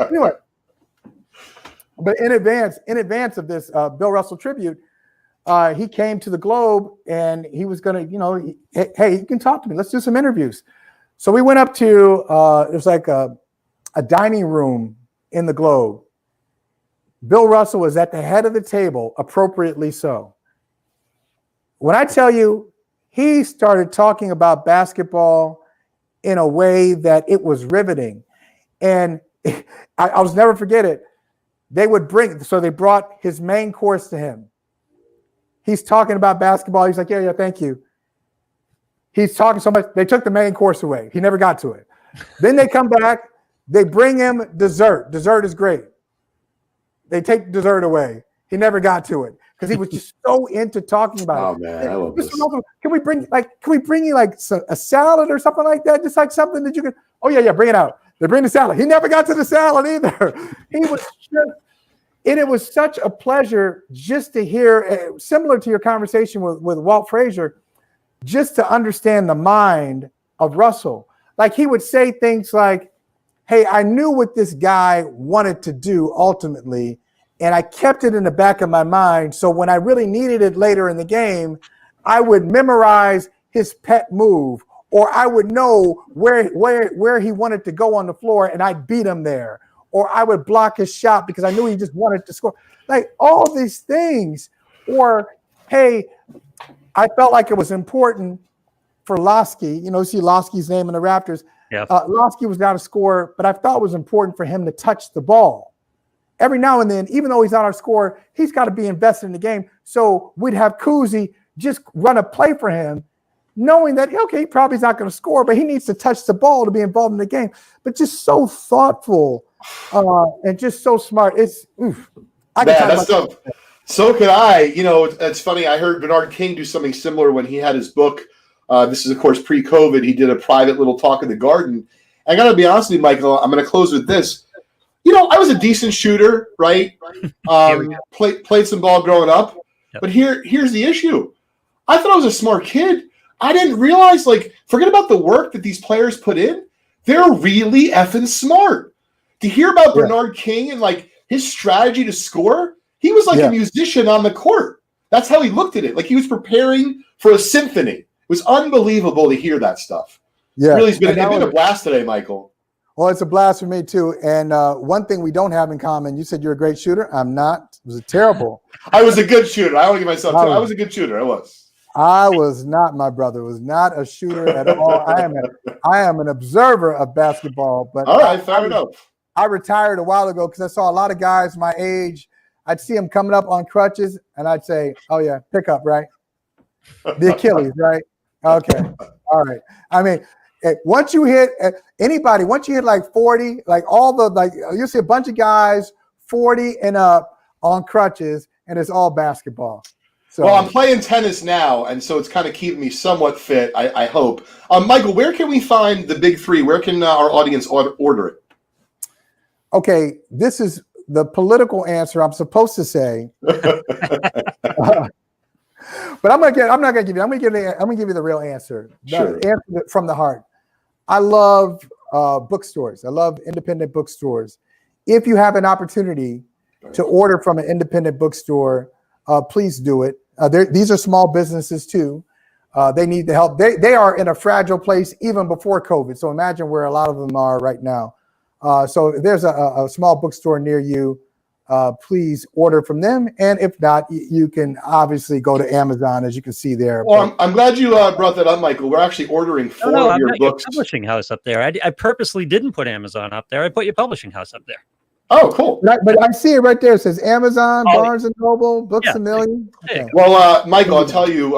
Anyway. But in advance of this Bill Russell tribute, he came to the Globe and he was going to, hey, you can talk to me. Let's do some interviews. So we went up to, it was like a dining room in the Globe. Bill Russell was at the head of the table, appropriately so. When I tell you, he started talking about basketball in a way that it was riveting. And I'll never forget it. They brought his main course to him. He's talking about basketball. He's like, yeah, thank you. He's talking so much. They took the main course away. He never got to it. Then they come back. They bring him dessert. Dessert is great. They take dessert away. He never got to it because he was just so into talking about it. Oh man, I love this. Can we bring you like a salad or something like that? Just like something that you can. Oh yeah, bring it out. They bring the salad. He never got to the salad either. He was just, and it was such a pleasure just to hear, similar to your conversation with Walt Frazier, just to understand the mind of Russell. Like he would say things like, hey, I knew what this guy wanted to do ultimately, and I kept it in the back of my mind. So when I really needed it later in the game, I would memorize his pet move, or I would know where he wanted to go on the floor, and I'd beat him there. Or I would block his shot because I knew he just wanted to score. Like all these things. Or, hey, I felt like it was important for Losky. You see Losky's name in the Raptors. Yeah. Losky was not a scorer, but I thought it was important for him to touch the ball. Every now and then, even though he's not our scorer, he's got to be invested in the game. So we'd have Kuzi just run a play for him, knowing that, okay, he probably is not going to score, but he needs to touch the ball to be involved in the game. But just so thoughtful and just so smart. It's so can I. It's funny. I heard Bernard King do something similar when he had his book. This is, of course, pre-COVID. He did a private little talk in the garden. I got to be honest with you, Michael, I'm going to close with this. I was a decent shooter, right? Played some ball growing up. Yep. But here's the issue. I thought I was a smart kid. I didn't realize, forget about the work that these players put in. They're really effing smart. To hear about Bernard King and, his strategy to score, he was like a musician on the court. That's how he looked at it. Like he was preparing for a symphony. It was unbelievable to hear that stuff. Yeah. Really, it's been a blast today, Michael. Well, it's a blast for me, too. And one thing we don't have in common, you said you're a great shooter. I'm not. It was terrible. I was a good shooter. I want to give myself I was a good shooter. I was not, my brother. Was not a shooter at all. I am an observer of basketball. But all right, fair enough. I retired a while ago because I saw a lot of guys my age. I'd see them coming up on crutches, and I'd say, "Oh yeah, pickup, right? The Achilles, right? Okay, all right." I mean, once you hit 40, you'll see a bunch of guys 40 and up on crutches, and it's all basketball. So, well, I'm playing tennis now, and so it's kind of keeping me somewhat fit, I hope. Michael, where can we find the Big Three? Where can our audience order it? Okay, this is the political answer I'm supposed to say. But I'm not gonna give you. I'm gonna give you the real answer. Sure. The answer from the heart. I love bookstores. I love independent bookstores. If you have an opportunity to order from an independent bookstore, please do it. These are small businesses too. They need the help. They are in a fragile place even before COVID. So imagine where a lot of them are right now. So if there's a small bookstore near you, please order from them. And if not, you can obviously go to Amazon, as you can see there. Well, I'm glad you brought that up, Michael. We're actually ordering four of your books. Your publishing house up there. I purposely didn't put Amazon up there. I put your publishing house up there. Oh, cool. But I see it right there. It says Amazon, Barnes & Noble, Books A Million. Okay. Well, Michael, I'll tell you,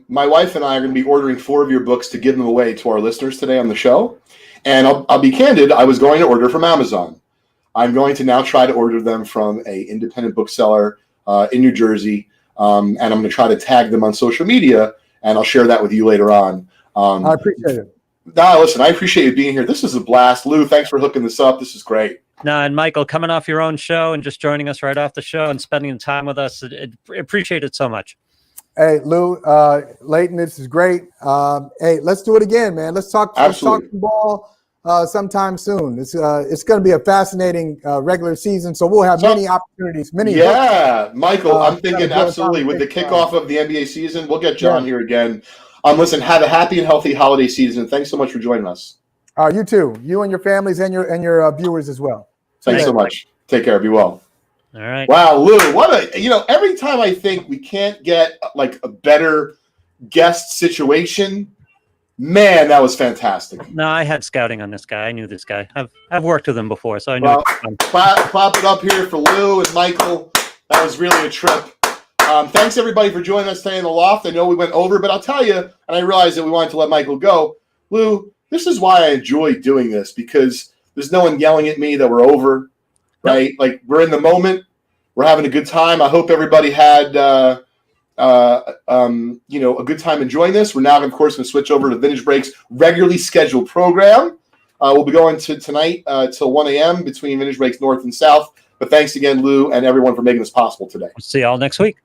my wife and I are going to be ordering 4 of your books to give them away to our listeners today on the show. And I'll be candid, I was going to order from Amazon. I'm going to now try to order them from an independent bookseller in New Jersey. And I'm going to try to tag them on social media, and I'll share that with you later on. I appreciate it. Listen, I appreciate you being here. This is a blast. Lou, thanks for hooking this up. This is great. No, and Michael, coming off your own show and just joining us right off the show and spending time with us, appreciate it so much. Hey, Lou, Leighton, this is great. Hey, let's do it again, man. Let's talk some ball sometime soon. It's going to be a fascinating regular season, so we'll have many opportunities. Michael, I'm thinking absolutely with the kickoff of the NBA season, we'll get John here again. Listen, have a happy and healthy holiday season. Thanks so much for joining us. You too. You and your families and your viewers as well. Thanks so much. Take care. Be well. All right. Wow, Lou, every time I think we can't get a better guest situation, man, that was fantastic. No, I had scouting on this guy. I knew this guy. I've worked with him before, so I know. Clap it up here for Lou and Michael. That was really a trip. Thanks everybody for joining us today in the Loft. I know we went over, but I'll tell you, and I realized that we wanted to let Michael go. Lou, this is why I enjoy doing this, because there's no one yelling at me that we're over, right? Like, we're in the moment. We're having a good time. I hope everybody had, a good time enjoying this. We're now, of course, going to switch over to Vintage Break's regularly scheduled program. We'll be going to tonight till 1 a.m. between Vintage Breaks North and South. But thanks again, Lou, and everyone for making this possible today. See y'all next week.